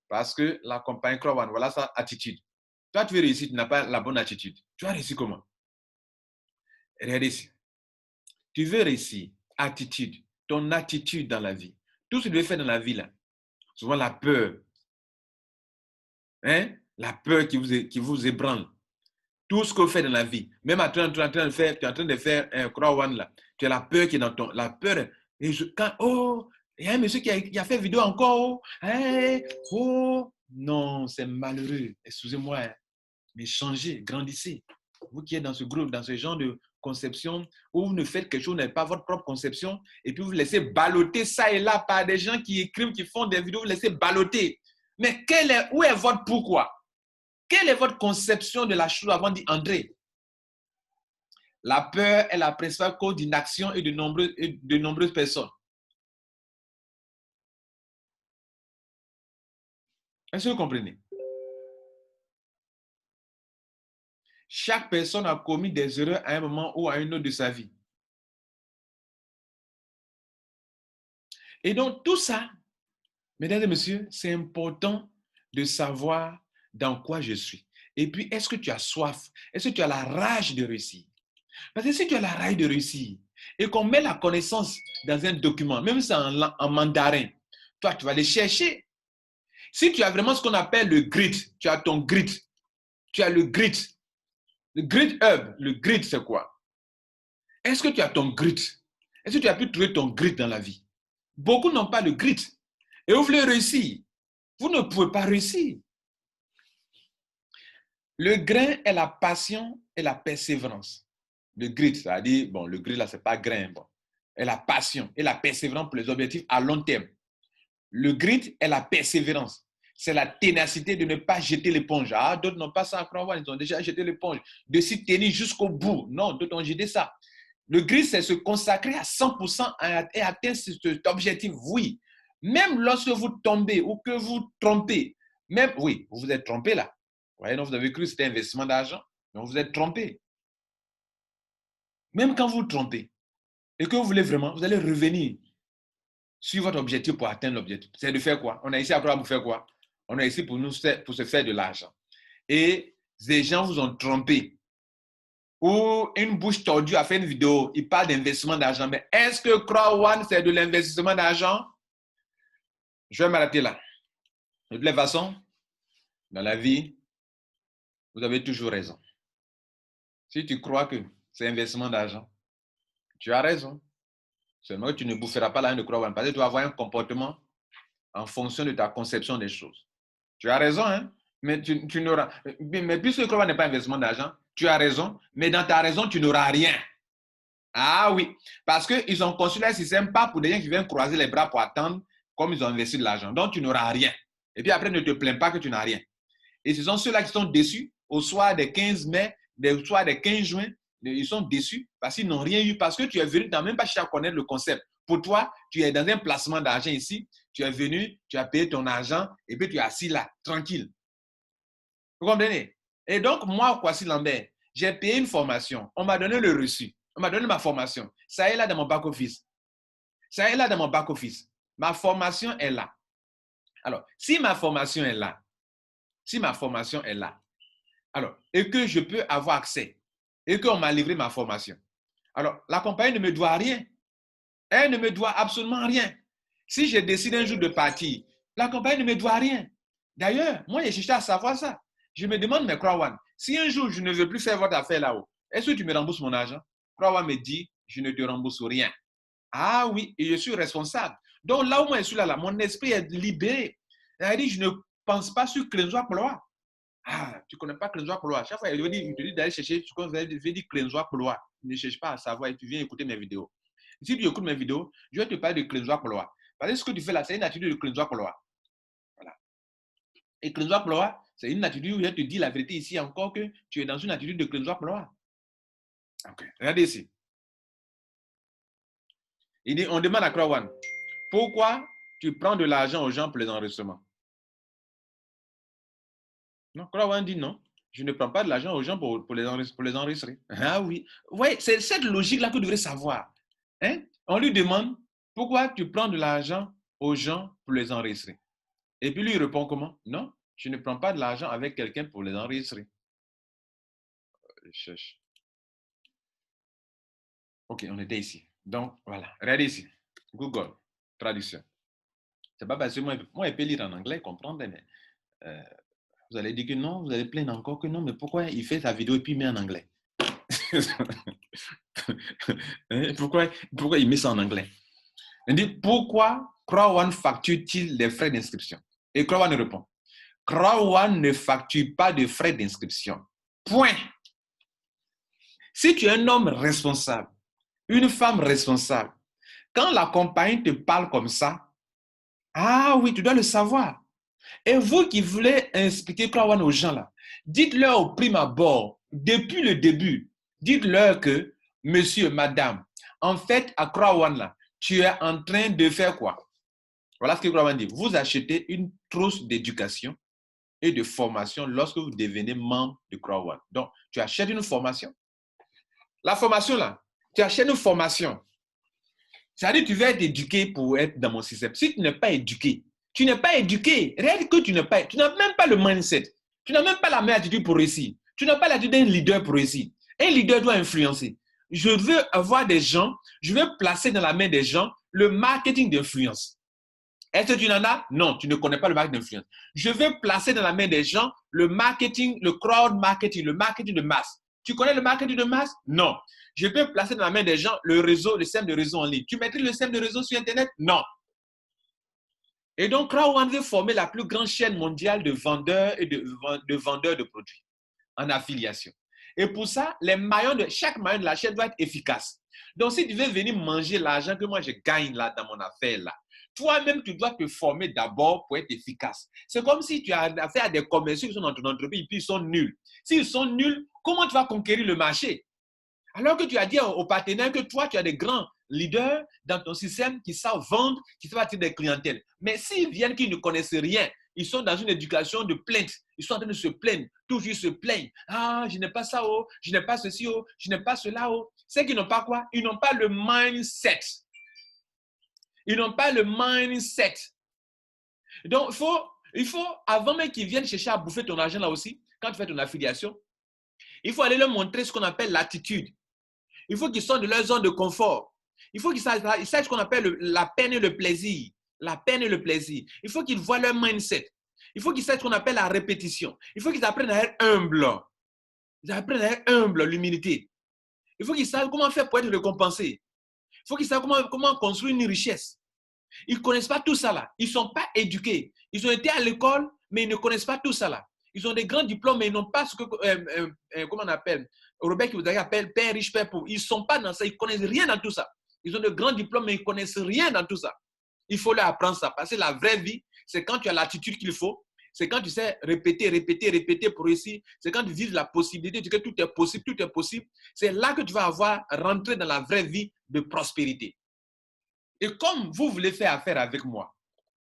Parce que la compagnie Crowan, voilà sa attitude. Toi, tu veux réussir, tu n'as pas la bonne attitude. Tu vas réussir comment? Regardez ici. Tu veux réussir, attitude, ton attitude dans la vie. Tout ce que tu veux faire dans la vie, là, souvent la peur. Hein? La peur qui vous ébranle. Tout ce que vous faites dans la vie, même tu es en train de faire un Crowan, là, tu as la peur qui est dans ton... La peur, il y a un monsieur qui a fait vidéo encore. Non, c'est malheureux. Excusez-moi, hein, mais changez, grandissez. Vous qui êtes dans ce groupe, dans ce genre de conception, où vous ne faites quelque chose, vous n'avez pas votre propre conception, et puis vous laissez balloter ça et là par des gens qui écrivent, qui font des vidéos, vous laissez balloter. Mais où est votre pourquoi? Quelle est votre conception de la chose avant d'y entrer? La peur est la principale cause d'inaction et de nombreuses personnes. Est-ce que vous comprenez? Chaque personne a commis des erreurs à un moment ou à un autre de sa vie. Et donc, tout ça, mesdames et messieurs, c'est important de savoir dans quoi je suis. Et puis, est-ce que tu as soif? Est-ce que tu as la rage de réussir? Parce que si tu as la rage de réussir et qu'on met la connaissance dans un document, même si c'est en mandarin, toi, tu vas aller chercher. Si tu as vraiment ce qu'on appelle le grit, tu as ton grit, tu as le grit. Le grit herb, le grit, c'est quoi? Est-ce que tu as ton grit? Est-ce que tu as pu trouver ton grit dans la vie? Beaucoup n'ont pas le grit. Et vous voulez réussir. Vous ne pouvez pas réussir. Le grain est la passion et la persévérance. Le grit, c'est-à-dire, bon, le grit là, c'est pas grain, bon. Et la passion et la persévérance pour les objectifs à long terme. Le grit est la persévérance. C'est la ténacité de ne pas jeter l'éponge. Ah, d'autres n'ont pas ça à croire, ils ont déjà jeté l'éponge. De s'y tenir jusqu'au bout. Non, d'autres ont jeté ça. Le grit, c'est se consacrer à 100% et atteindre cet objectif, oui. Même lorsque vous tombez ou que vous trompez, même, oui, vous vous êtes trompé là. Vous voyez, donc vous avez cru que c'était un investissement d'argent, donc vous êtes trompé. Même quand vous vous trompez et que vous voulez vraiment, vous allez revenir sur votre objectif pour atteindre l'objectif. C'est de faire quoi? On est ici à pour faire quoi? On est ici pour se faire de l'argent. Et des gens vous ont trompé. Ou une bouche tordue a fait une vidéo, il parle d'investissement d'argent. Mais est-ce que Crow c'est de l'investissement d'argent? Je vais m'arrêter là. De toutes les façons, dans la vie, vous avez toujours raison. Si tu crois que c'est investissement d'argent, tu as raison. Seulement que tu ne boufferas pas la haine de Crow parce que tu vas avoir un comportement en fonction de ta conception des choses. Tu as raison, hein? Mais tu n'auras. Mais puisque Crow n'est pas investissement d'argent, tu as raison, mais dans ta raison, tu n'auras rien. Ah oui, parce qu'ils ont construit un système pas pour des gens qui viennent croiser les bras pour attendre comme ils ont investi de l'argent. Donc, tu n'auras rien. Et puis après, ne te plains pas que tu n'as rien. Et ce sont ceux-là qui sont déçus au soir des 15 mai, au soir des 15 juin. Ils sont déçus parce qu'ils n'ont rien eu, parce que tu es venu, tu n'as même pas cherché à connaître le concept. Pour toi, tu es dans un placement d'argent ici, tu es venu, tu as payé ton argent et puis tu es assis là, tranquille. Vous comprenez? Et donc, moi, Kwasi Lambert, j'ai payé une formation. On m'a donné le reçu. On m'a donné ma formation. Ça est là dans mon back-office. Ça est là dans mon back-office. Ma formation est là. Alors, si ma formation est là, alors, et que je peux avoir accès, et qu'on m'a livré ma formation, alors, la compagnie ne me doit rien. Elle ne me doit absolument rien. Si je décide un jour de partir, la compagnie ne me doit rien. D'ailleurs, moi, j'ai cherché à savoir ça. Je me demande, mais Crowan, si un jour je ne veux plus faire votre affaire là-haut, est-ce que tu me rembourses mon argent? Crowan me dit, je ne te rembourse rien. Ah oui, et je suis responsable. Donc là où moi je suis là, mon esprit est libéré. C'est-à-dire, je ne pense pas sur Clensois Ploa. Ah, tu ne connais pas Clensois Ploa. Chaque fois, il te dit d'aller chercher, je vais dire Clensois Ploa. Ne cherche pas à savoir et tu viens écouter mes vidéos. Si tu écoutes mes vidéos, je vais te parler de Clensois Ploa. Parce que ce que tu fais là, c'est une attitude de Clensois Ploa. Voilà. Et Clensois Ploa, c'est une attitude où je te dis la vérité ici encore que tu es dans une attitude de Clensois Ploa. Ok, regardez ici. Il dit, on demande à Crowan, pourquoi tu prends de l'argent aux gens pour les enregistrements? Non, Crowan dit non, je ne prends pas de l'argent aux gens pour les enregistrer. Ah oui, ouais, c'est cette logique-là que vous devrez savoir. Hein? On lui demande, pourquoi tu prends de l'argent aux gens pour les enregistrer? Et puis lui, il répond comment? Non, je ne prends pas de l'argent avec quelqu'un pour les enregistrer. Je cherche. Ok, on était ici. Donc, voilà, regardez ici. Google, traduction. C'est pas parce que moi, je peux lire en anglais, comprendre, mais vous allez dire que non, vous allez plaindre encore que non, mais pourquoi il fait sa vidéo et puis il met en anglais? pourquoi il met ça en anglais? Il dit, pourquoi Crowan facture-t-il des frais d'inscription? Et Crowan répond, Crowan ne facture pas de frais d'inscription. Point. Si tu es un homme responsable, une femme responsable, quand la compagnie te parle comme ça, ah oui, tu dois le savoir. Et vous qui voulez expliquer Crowan aux gens là, dites-leur au prime abord, depuis le début, dites-leur que, monsieur, madame, en fait, à Crowan là, tu es en train de faire quoi? Voilà ce que Crowan dit. Vous achetez une trousse d'éducation et de formation lorsque vous devenez membre de Crowan. Donc, tu achètes une formation. La formation là, tu achètes une formation. C'est-à-dire que tu vas être éduqué pour être dans mon système. Si tu n'es pas éduqué, Tu n'es pas éduqué. Réellement que tu n'as même pas le mindset. Tu n'as même pas la même attitude pour réussir. Tu n'as pas l'attitude d'un leader pour réussir. Un leader doit influencer. Je veux avoir des gens, je veux placer dans la main des gens le marketing d'influence. Est-ce que tu en as? Non, tu ne connais pas le marketing d'influence. Je veux placer dans la main des gens le marketing, le crowd marketing, le marketing de masse. Tu connais le marketing de masse? Non. Je veux placer dans la main des gens le réseau, le système de réseau en ligne. Tu maîtrises le système de réseau sur Internet? Non. Et donc, Crowd veut former la plus grande chaîne mondiale de vendeurs et de vendeurs de produits en affiliation. Et pour ça, chaque maillon de la chaîne doit être efficace. Donc, si tu veux venir manger l'argent que moi je gagne là dans mon affaire là, toi-même, tu dois te former d'abord pour être efficace. C'est comme si tu as affaire à des commerciaux qui sont dans ton entreprise et puis ils sont nuls. S'ils sont nuls, comment tu vas conquérir le marché? Alors que tu as dit aux partenaires que toi, tu as des grands leaders dans ton système qui savent vendre, qui savent attirer des clientèles. Mais s'ils viennent qui ne connaissent rien, ils sont dans une éducation de plainte. Ils sont en train de se plaindre, toujours se plaignent. Ah, je n'ai pas ça, oh, je n'ai pas ceci, oh, je n'ai pas cela, oh. C'est qu'ils n'ont pas quoi? Ils n'ont pas le mindset. Ils n'ont pas le mindset. Donc, il faut avant même qu'ils viennent chercher à bouffer ton argent là aussi, quand tu fais ton affiliation, il faut aller leur montrer ce qu'on appelle l'attitude. Il faut qu'ils sortent de leur zone de confort. Il faut qu'ils sachent ce qu'on appelle la peine et le plaisir. La peine et le plaisir. Il faut qu'ils voient leur mindset. Il faut qu'ils sachent ce qu'on appelle la répétition. Il faut qu'ils apprennent à être humbles. Ils apprennent à être humbles, l'humilité. Il faut qu'ils sachent comment faire pour être récompensés. Il faut qu'ils sachent comment construire une richesse. Ils ne connaissent pas tout ça là. Ils ne sont pas éduqués. Ils ont été à l'école, mais ils ne connaissent pas tout ça là. Ils ont des grands diplômes, mais ils n'ont pas ce que, comment on appelle, Robert qui vous appelle père riche, père pauvre. Ils ne sont pas dans ça, ils ne connaissent rien dans tout ça. Ils ont de grands diplômes, mais ils ne connaissent rien dans tout ça. Il faut leur apprendre ça, parce que la vraie vie, c'est quand tu as l'attitude qu'il faut, c'est quand tu sais répéter pour réussir, c'est quand tu vises la possibilité, tu dis que tout est possible, c'est là que tu vas rentrer dans la vraie vie de prospérité. Et comme vous voulez faire affaire avec moi,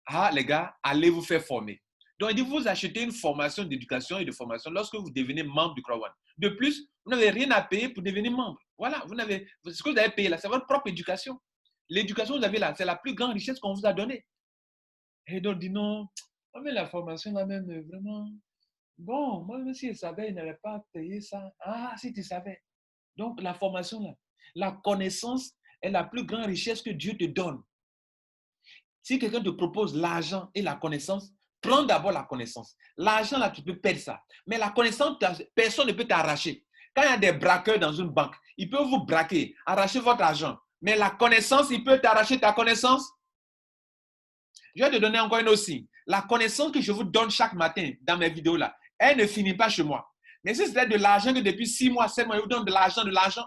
ah les gars, allez vous faire former. Donc, il dit, vous achetez une formation d'éducation et de formation lorsque vous devenez membre du Crowd. De plus, vous n'avez rien à payer pour devenir membre. Voilà, ce que vous avez payé là, c'est votre propre éducation. L'éducation que vous avez là, c'est la plus grande richesse qu'on vous a donnée. Et donc, dit non, mais la formation là même, vraiment, bon, moi même si je savais, il n'avait pas payé ça. Ah, si tu savais. Donc, la formation là, la connaissance est la plus grande richesse que Dieu te donne. Si quelqu'un te propose l'argent et la connaissance, prends d'abord la connaissance. L'argent, là, tu peux perdre ça. Mais la connaissance, personne ne peut t'arracher. Quand il y a des braqueurs dans une banque, ils peuvent vous braquer, arracher votre argent. Mais la connaissance, il peut t'arracher ta connaissance. Je vais te donner encore une aussi. La connaissance que je vous donne chaque matin dans mes vidéos là, elle ne finit pas chez moi. Mais si c'était de l'argent que depuis 6 mois, 7 mois, je vous donne de l'argent,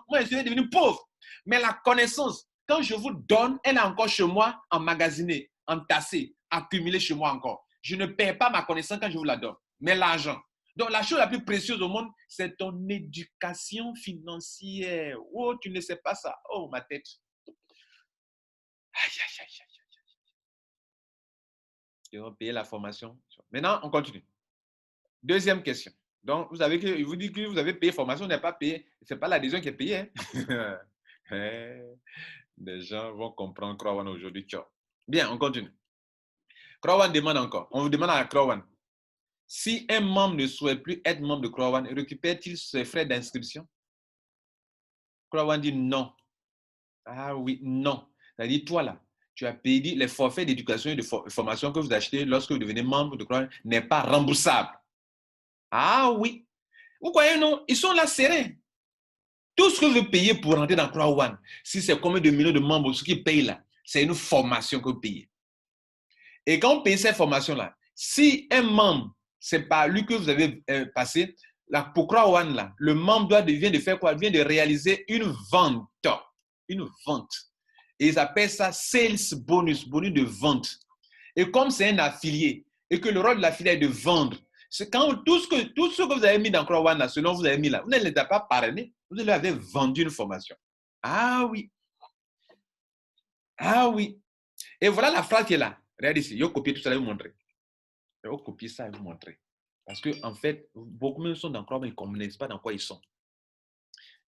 moi, je suis devenu pauvre. Mais la connaissance, quand je vous donne, elle est encore chez moi, emmagasinée, entassée, accumulée chez moi encore. Je ne perds pas ma connaissance quand je vous la donne, mais l'argent. Donc, la chose la plus précieuse au monde, c'est ton éducation financière. Oh, tu ne sais pas ça. Oh, ma tête. Aïe, aïe, aïe, aïe. Ils vont payer la formation. Maintenant, on continue. Deuxième question. Donc, vous avez que, vous dit que vous avez payé formation, vous n'avez pas payé. Ce n'est pas l'adhésion qui est payée. Hein? Des gens vont comprendre Crowd aujourd'hui. Bien, on continue. Crowd demande encore. On vous demande à Crowd. Si un membre ne souhaite plus être membre de Crowd, récupère-t-il ses frais d'inscription? Crowd dit non. Ah oui, non. C'est-à-dire, toi là, tu as payé les forfaits d'éducation et de formation que vous achetez lorsque vous devenez membre de Crowd n'est pas remboursable. Ah oui. Vous croyez non? Ils sont là sereins. Tout ce que vous payez pour rentrer dans Crowd, si c'est combien de millions de membres, ce qu'ils payent là, c'est une formation que vous payez. Et quand vous payez cette formation-là, si un membre, c'est pas lui que vous avez passé, là, pour Crowd, là, le membre vient de faire quoi? Il vient de réaliser une vente. Une vente. Et ils appellent ça sales bonus, bonus de vente. Et comme c'est un affilié, et que le rôle de l'affilié est de vendre, c'est quand tout ce que vous avez mis dans Crowd, là, selon vous avez mis là, vous ne les avez pas parrainé, vous leur avez vendu une formation. Ah oui. Ah oui. Et voilà la phrase qui est là. Regardez ici, je vais copier tout ça et vous montrer. Je vais copier ça et vous montrer. Parce que en fait, beaucoup de gens sont dans Crowd, mais ils ne connaissent pas dans quoi ils sont.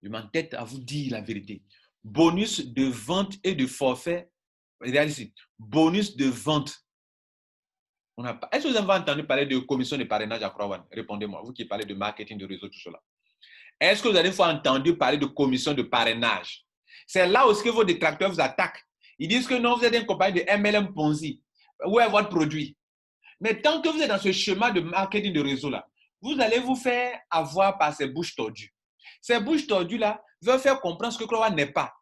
Je m'entête à vous dire la vérité. Bonus de vente et de forfait. Regardez ici. Bonus de vente. Est-ce que vous avez entendu parler de commission de parrainage à Croix One? Répondez-moi, vous qui parlez de marketing, de réseau, tout cela. Est-ce que vous avez entendu parler de commission de parrainage? C'est là aussi que vos détracteurs vous attaquent. Ils disent que non, vous êtes une compagnie de MLM Ponzi. Où est votre produit? Mais tant que vous êtes dans ce schéma de marketing de réseau-là, vous allez vous faire avoir par ces bouches tordues. Ces bouches tordues-là veulent faire comprendre ce que Croix One n'est pas.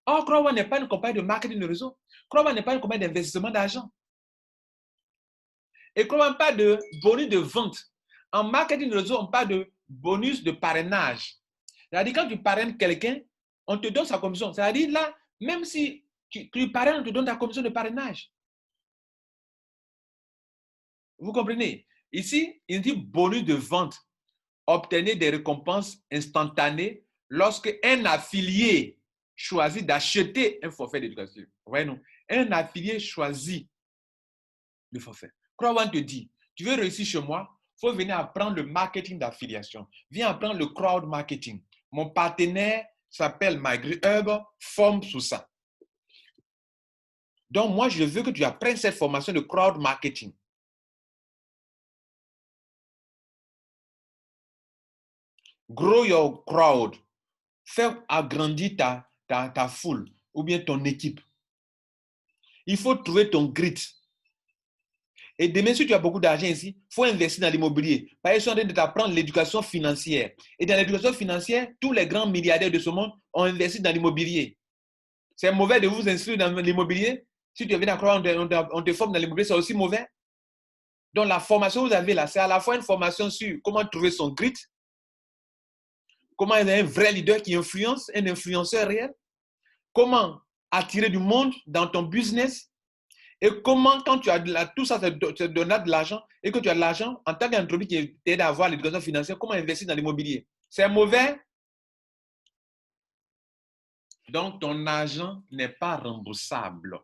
Or, Croix One n'est pas une compagnie de marketing de réseau. Croix One n'est pas une compagnie d'investissement d'argent. Et Croix One pas de bonus de vente. En marketing de réseau, on parle de bonus de parrainage. C'est-à-dire, quand tu parraines quelqu'un, on te donne sa commission. C'est-à-dire, là, même si tu parraines, on te donne ta commission de parrainage. Vous comprenez? Ici, il dit bonus de vente. Obtenez des récompenses instantanées lorsque un affilié choisit d'acheter un forfait d'éducation. Voyez-nous, un affilié choisit le forfait. Croix One te dit, tu veux réussir chez moi, il faut venir apprendre le marketing d'affiliation. Viens apprendre le crowd marketing. Mon partenaire s'appelle MyGreenHub, forme sur ça. Donc, moi, je veux que tu apprennes cette formation de crowd marketing. Grow your crowd. Fais agrandir ta foule ou bien ton équipe. Il faut trouver ton grit. Et demain, si tu as beaucoup d'argent ici, il faut investir dans l'immobilier. Parce qu'ils sont en train de t'apprendre l'éducation financière. Et dans l'éducation financière, tous les grands milliardaires de ce monde ont investi dans l'immobilier. C'est mauvais de vous inscrire dans l'immobilier. Si tu viens à croire, on te forme dans l'immobilier, c'est aussi mauvais. Donc, la formation que vous avez là, c'est à la fois une formation sur comment trouver son grit, comment être un vrai leader qui influence, un influenceur réel, comment attirer du monde dans ton business, et comment, quand tu as tout ça, te donne de l'argent, et que tu as de l'argent, en tant qu'entreprise qui t'aide à avoir l'éducation financière, comment investir dans l'immobilier. C'est mauvais. Donc, ton argent n'est pas remboursable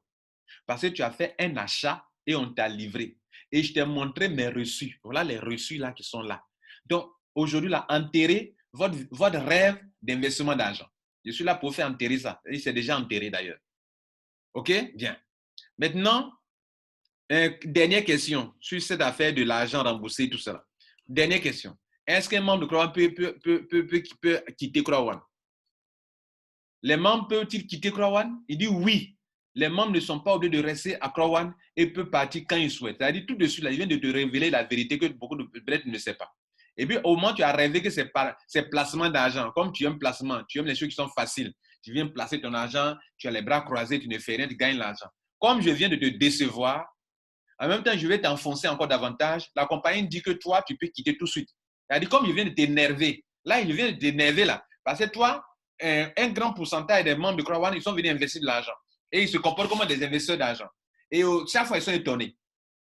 parce que tu as fait un achat et on t'a livré. Et je t'ai montré mes reçus. Voilà les reçus là qui sont là. Donc, aujourd'hui, là, enterrez votre rêve d'investissement d'argent. Je suis là pour faire enterrer ça. Et c'est déjà enterré d'ailleurs. OK? Bien. Maintenant, dernière question sur cette affaire de l'argent remboursé et tout ça. Dernière question. Est-ce qu'un membre de Croix One peut quitter Croix One? Les membres peuvent-ils quitter Croix One? Il dit oui. Les membres ne sont pas obligés de rester à Croix One et peuvent partir quand ils souhaitent. C'est-à-dire tout de suite, là, il vient de te révéler la vérité que beaucoup de peut-être ne savent pas. Et puis, au moins, tu as rêvé que c'est placement d'argent. Comme tu aimes placement, tu aimes les choses qui sont faciles. Tu viens placer ton argent, tu as les bras croisés, tu ne fais rien, tu gagnes l'argent. Comme je viens de te décevoir, en même temps, je vais t'enfoncer encore davantage. La compagnie dit que toi, tu peux quitter tout de suite. C'est-à-dire, comme il vient de t'énerver, là, il vient de t'énerver, là. Parce que toi, un grand pourcentage des membres de Croix One, ils sont venus investir de l'argent. Et ils se comportent comme des investisseurs d'argent. Et chaque fois, ils sont étonnés.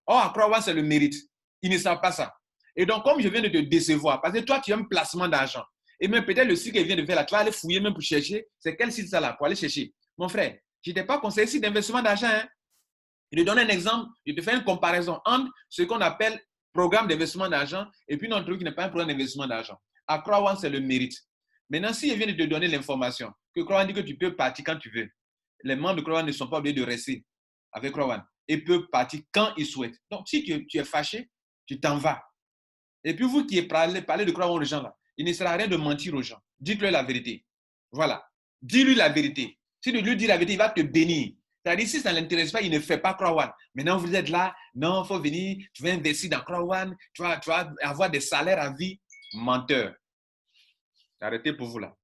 Or, à Croix One, c'est le mérite. Ils ne savent pas ça. Et donc, comme je viens de te décevoir, parce que toi, tu as un placement d'argent. Et même peut-être le site qu'il vient de faire là, tu vas aller fouiller même pour chercher. C'est quel site ça là, pour aller chercher. Mon frère, je ne t'ai pas conseillé site d'investissement d'argent. Hein? Je te donne un exemple, je te fais une comparaison entre ce qu'on appelle programme d'investissement d'argent et puis notre truc qui n'est pas un programme d'investissement d'argent. À Croix One, c'est le mérite. Maintenant, si je viens de te donner l'information que Croix One dit que tu peux partir quand tu veux, les membres de Croix One ne sont pas obligés de rester avec Croix One et peuvent partir quand ils souhaitent. Donc, si tu es fâché, tu t'en vas. Et puis, vous qui parlez de Croix One aux gens là, il ne sert à rien de mentir aux gens. Dites-leur la vérité. Voilà. Dis-lui la vérité. Si tu lui dis la vérité, il va te bénir. C'est-à-dire, si ça ne l'intéresse pas, il ne fait pas Croix One. Maintenant, vous êtes là, non, il faut venir, tu vas investir dans Croix One, tu vas avoir des salaires à vie. Menteur. Arrêtez pour vous là.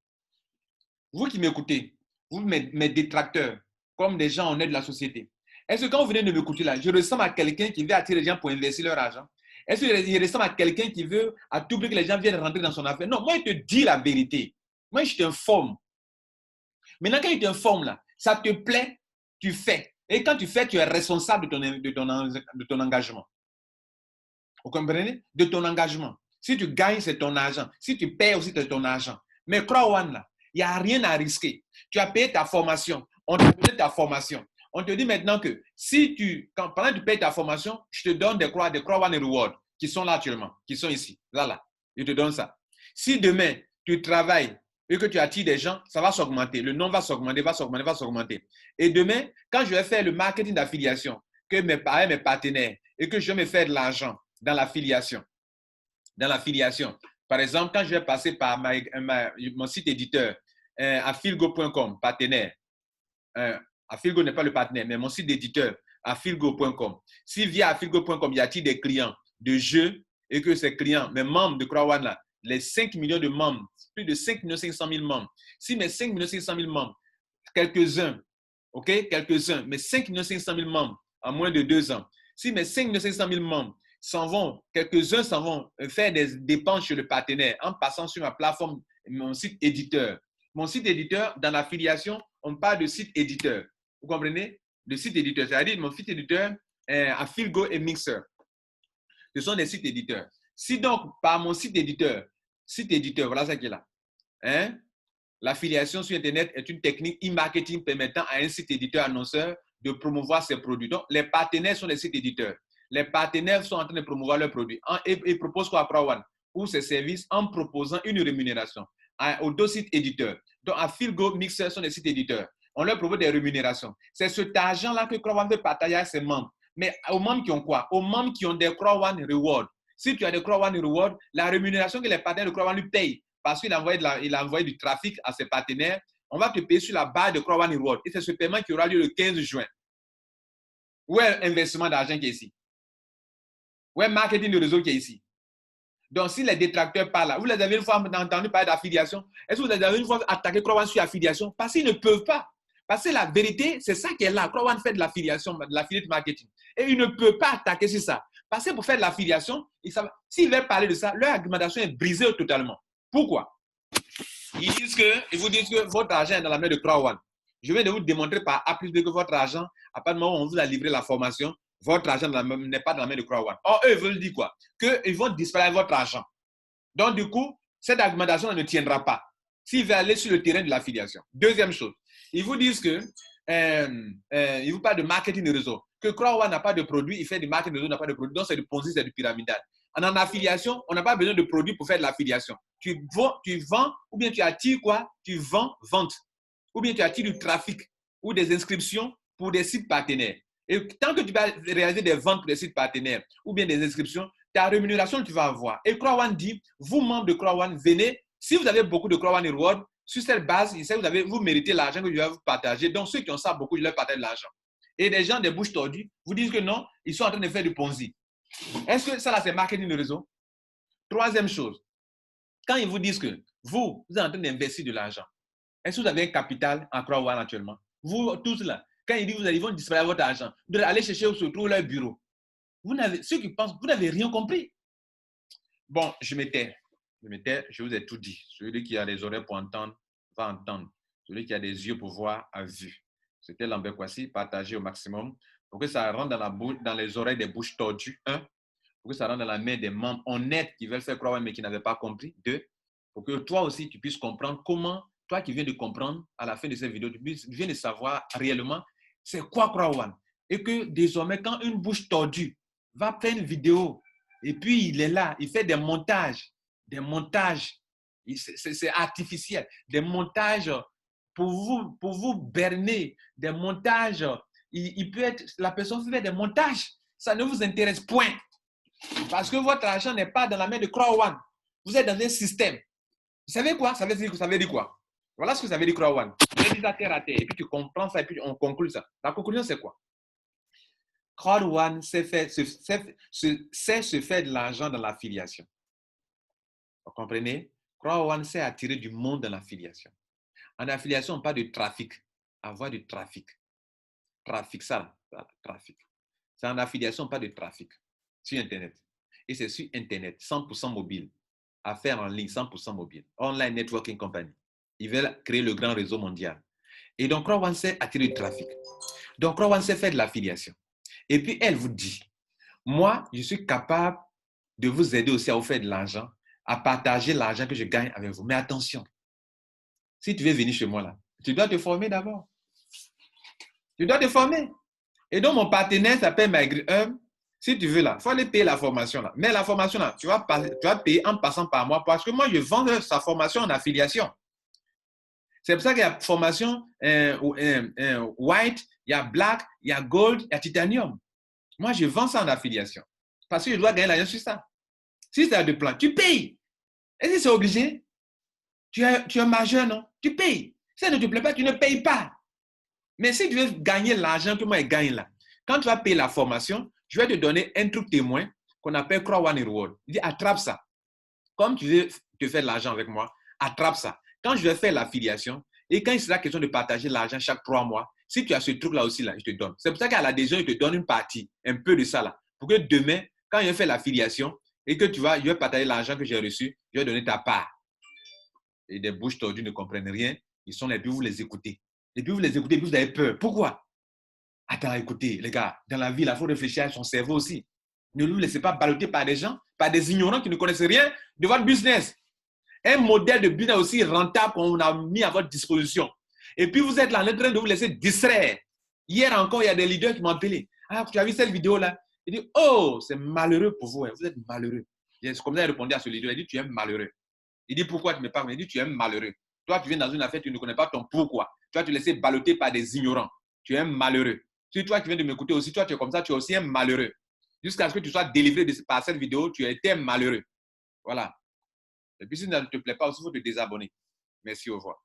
Vous qui m'écoutez, vous mes détracteurs, comme des gens honnêtes de la société, est-ce que quand vous venez de m'écouter là, je ressemble à quelqu'un qui veut attirer les gens pour investir leur argent? Est-ce que je ressemble à quelqu'un qui veut à tout prix que les gens viennent rentrer dans son affaire? Non, moi, je te dis la vérité. Moi, je t'informe. Maintenant, quand je t'informe là, ça te plaît, tu fais. Et quand tu fais, tu es responsable de ton engagement. Vous comprenez? De ton engagement. Si tu gagnes, c'est ton argent. Si tu perds aussi, c'est ton argent. Mais Croix One là, il n'y a rien à risquer. Tu as payé ta formation. On t'a donné ta formation. On te dit maintenant que si pendant que tu payes ta formation, je te donne des Croix One Reward qui sont là actuellement, qui sont ici. Là. Je te donne ça. Si demain, tu travailles et que tu attires des gens, ça va s'augmenter. Le nom va s'augmenter. Et demain, quand je vais faire le marketing d'affiliation, que mes partenaires, et que je vais me faire de l'argent dans l'affiliation, par exemple, quand je vais passer par mon site éditeur, affilgo.com, partenaire, Affilgo n'est pas le partenaire, mais mon site d'éditeur, affilgo.com. Si via affilgo.com, il y a-t-il des clients de jeux et que ces clients, mes membres de CrowdOne, là, les 5 millions de membres, plus de 5 500 000 membres, si mes 5 500 000 membres, quelques-uns, OK, quelques-uns, mes 5 500 000 membres en moins de 2 ans, si mes 5 500 000 membres s'en vont, quelques-uns s'en vont faire des dépenses chez le partenaire en passant sur ma plateforme, mon site éditeur. Mon site éditeur, dans l'affiliation, on parle de site éditeur. Vous comprenez? Le site éditeur, c'est-à-dire mon site éditeur, Affilgo et Mixer. Ce sont des sites éditeurs. Si donc, par mon site éditeur, voilà ça qui est là. Hein? L'affiliation sur Internet est une technique e-marketing permettant à un site éditeur annonceur de promouvoir ses produits. Donc, les partenaires sont des sites éditeurs. Les partenaires sont en train de promouvoir leurs produits. Ils proposent quoi à CrowdOne ou ses services en proposant une rémunération aux deux sites éditeurs. Donc, Affilgo, Mixer sont des sites éditeurs. On leur propose des rémunérations. C'est cet argent-là que CrowdOne veut partager à ses membres. Mais aux membres qui ont quoi? Aux membres qui ont des CrowdOne Rewards. Si tu as des CrowdOne Rewards, la rémunération que les partenaires de CrowdOne lui payent, parce qu'il a envoyé du trafic à ses partenaires, on va te payer sur la base de CrowdOne Rewards. Et c'est ce paiement qui aura lieu le 15 juin. Où est l'investissement d'argent qui est ici? Où est le marketing de réseau qui est ici? Donc, si les détracteurs parlent là, vous les avez une fois entendu parler d'affiliation, est-ce que vous les avez une fois attaqué CrowdOne sur affiliation? Parce qu'ils ne peuvent pas. Parce que la vérité, c'est ça qui est là. CrowdOne fait de l'affiliation, de l'affiliate marketing. Et ils ne peuvent pas attaquer sur ça. Parce que pour faire de l'affiliation, s'ils veulent parler de ça, leur argumentation est brisée totalement. Pourquoi? Ils vous disent que votre argent est dans la main de CrowdOne. Je viens de vous démontrer par A plus B que votre argent, à partir du moment où on vous a livré la formation, votre argent n'est pas dans la main de CrowdOne. Or, eux, ils veulent dire quoi? Qu'ils vont disparaître votre argent. Donc, du coup, cette argumentation ne tiendra pas s'ils veulent aller sur le terrain de l'affiliation. Deuxième chose, ils vous disent que, ils vous parlent de marketing de réseau, que CrowdOne n'a pas de produit, il fait du marketing de réseau, n'a pas de produit, donc c'est du Ponzi, c'est du pyramidal. En affiliation, on n'a pas besoin de produits pour faire de l'affiliation. Tu vends, ou bien tu attires quoi? Tu vends, vente. Ou bien tu attires du trafic ou des inscriptions pour des sites partenaires. Et tant que tu vas réaliser des ventes pour des sites partenaires ou bien des inscriptions, ta rémunération que tu vas avoir. Et CrowdOne dit, vous membres de CrowdOne, venez, si vous avez beaucoup de CrowdOne Rewards, sur cette base, vous méritez l'argent que je vais vous partager. Donc ceux qui ont ça beaucoup, je leur partage l'argent. Et des gens des bouches tordues vous disent que non, ils sont en train de faire du Ponzi. Est-ce que ça là, c'est marketing de réseau? Troisième chose, quand ils vous disent que vous êtes en train d'investir de l'argent, est-ce que vous avez un capital en CrowdOne actuellement? Vous tous là, quand ils disent qu'ils vont disparaître votre argent, vous devez aller chercher surtout leur bureau. Ceux qui pensent, vous n'avez rien compris. Bon, je m'étais, je vous ai tout dit. Celui qui a des oreilles pour entendre, va entendre. Celui qui a des yeux pour voir, a vu. C'était Lambert Kouassi, partagé au maximum pour que ça rentre dans les oreilles des bouches tordues. 1, pour que ça rentre dans la main des membres honnêtes qui veulent faire CrowdOne mais qui n'avaient pas compris. 2, pour que toi aussi, tu puisses comprendre comment, toi qui viens de comprendre à la fin de cette vidéo, tu viens de savoir réellement c'est quoi CrowdOne. Et que désormais, quand une bouche tordue va faire une vidéo et puis il est là, il fait des montages, c'est artificiel, des montages pour vous berner, des montages, il peut être, la personne fait des montages, ça ne vous intéresse point. Parce que votre argent n'est pas dans la main de CrowdOne. Vous êtes dans un système. Vous savez quoi? Ça veut dire quoi? Voilà ce que ça veut dire CrowdOne. Je dis ça terre à terre et puis tu comprends ça et puis on conclut ça. La conclusion, c'est quoi? CrowdOne sait se faire de l'argent dans l'affiliation. Vous comprenez? CrowdOne sait attirer du monde dans l'affiliation. En affiliation, on parle de trafic. Avoir du trafic. Trafic, trafic. C'est en affiliation, on parle de trafic. Sur Internet. Et c'est sur Internet, 100% mobile. Affaires en ligne, 100% mobile. Online Networking Company. Ils veulent créer le grand réseau mondial. Et donc, CrowdOne sait attirer du trafic. Donc, CrowdOne sait faire de l'affiliation. Et puis, elle vous dit, moi, je suis capable de vous aider aussi à vous faire de l'argent, à partager l'argent que je gagne avec vous. Mais attention, si tu veux venir chez moi, là, tu dois te former d'abord. Tu dois te former. Et donc, mon partenaire s'appelle MyGrid1. Si tu veux, là, il faut aller payer la formation. Là. Mais la formation, là, tu vas payer en passant par moi parce que moi, je vends sa formation en affiliation. C'est pour ça qu'il y a formation white, il y a black, il y a gold, il y a titanium. Moi, je vends ça en affiliation. Parce que je dois gagner l'argent sur ça. Si tu as deux plans, tu payes. Et si c'est obligé, tu es majeur, non? Tu payes. Si ça ne te plaît pas, tu ne payes pas. Mais si tu veux gagner l'argent que moi, je gagne là, quand tu vas payer la formation, je vais te donner un truc témoin qu'on appelle Crow One Reward. Il dit, attrape ça. Comme tu veux te faire de l'argent avec moi, attrape ça. Quand je vais faire l'affiliation, et quand il sera question de partager l'argent chaque 3 mois, si tu as ce truc-là aussi, là, je te donne. C'est pour ça qu'à l'adhésion, je te donne une partie, un peu de ça là. Pour que demain, quand je fais l'affiliation et que tu vas, je vais partager l'argent que j'ai reçu, je vais donner ta part. Et des bouches tordues ne comprennent rien. Ils sont là, et puis vous les écoutez. Et puis vous les écoutez, et puis vous avez peur. Pourquoi? Attends, écoutez, les gars, dans la vie, il faut réfléchir à son cerveau aussi. Ne vous laissez pas balloter par des gens, par des ignorants qui ne connaissent rien de votre business. Un modèle de business aussi rentable qu'on a mis à votre disposition. Et puis vous êtes là en train de vous laisser distraire. Hier encore, il y a des leaders qui m'ont appelé. Ah, tu as vu cette vidéo-là? Il dit, oh, c'est malheureux pour vous. Hein. Vous êtes malheureux. Comme ça, il répondait à ce leader. Il dit, tu es malheureux. Il dit, pourquoi tu me parles? Il dit, tu es malheureux. Toi, tu viens dans une affaire, tu ne connais pas ton pourquoi. Tu vas te laisser balloter par des ignorants. Tu es malheureux. Si toi qui viens de m'écouter aussi, toi, tu es comme ça, tu es aussi un malheureux. Jusqu'à ce que tu sois délivré par cette vidéo, tu étais malheureux. Voilà. Et puis, si ça ne te plaît pas aussi, il faut te désabonner. Merci, au revoir.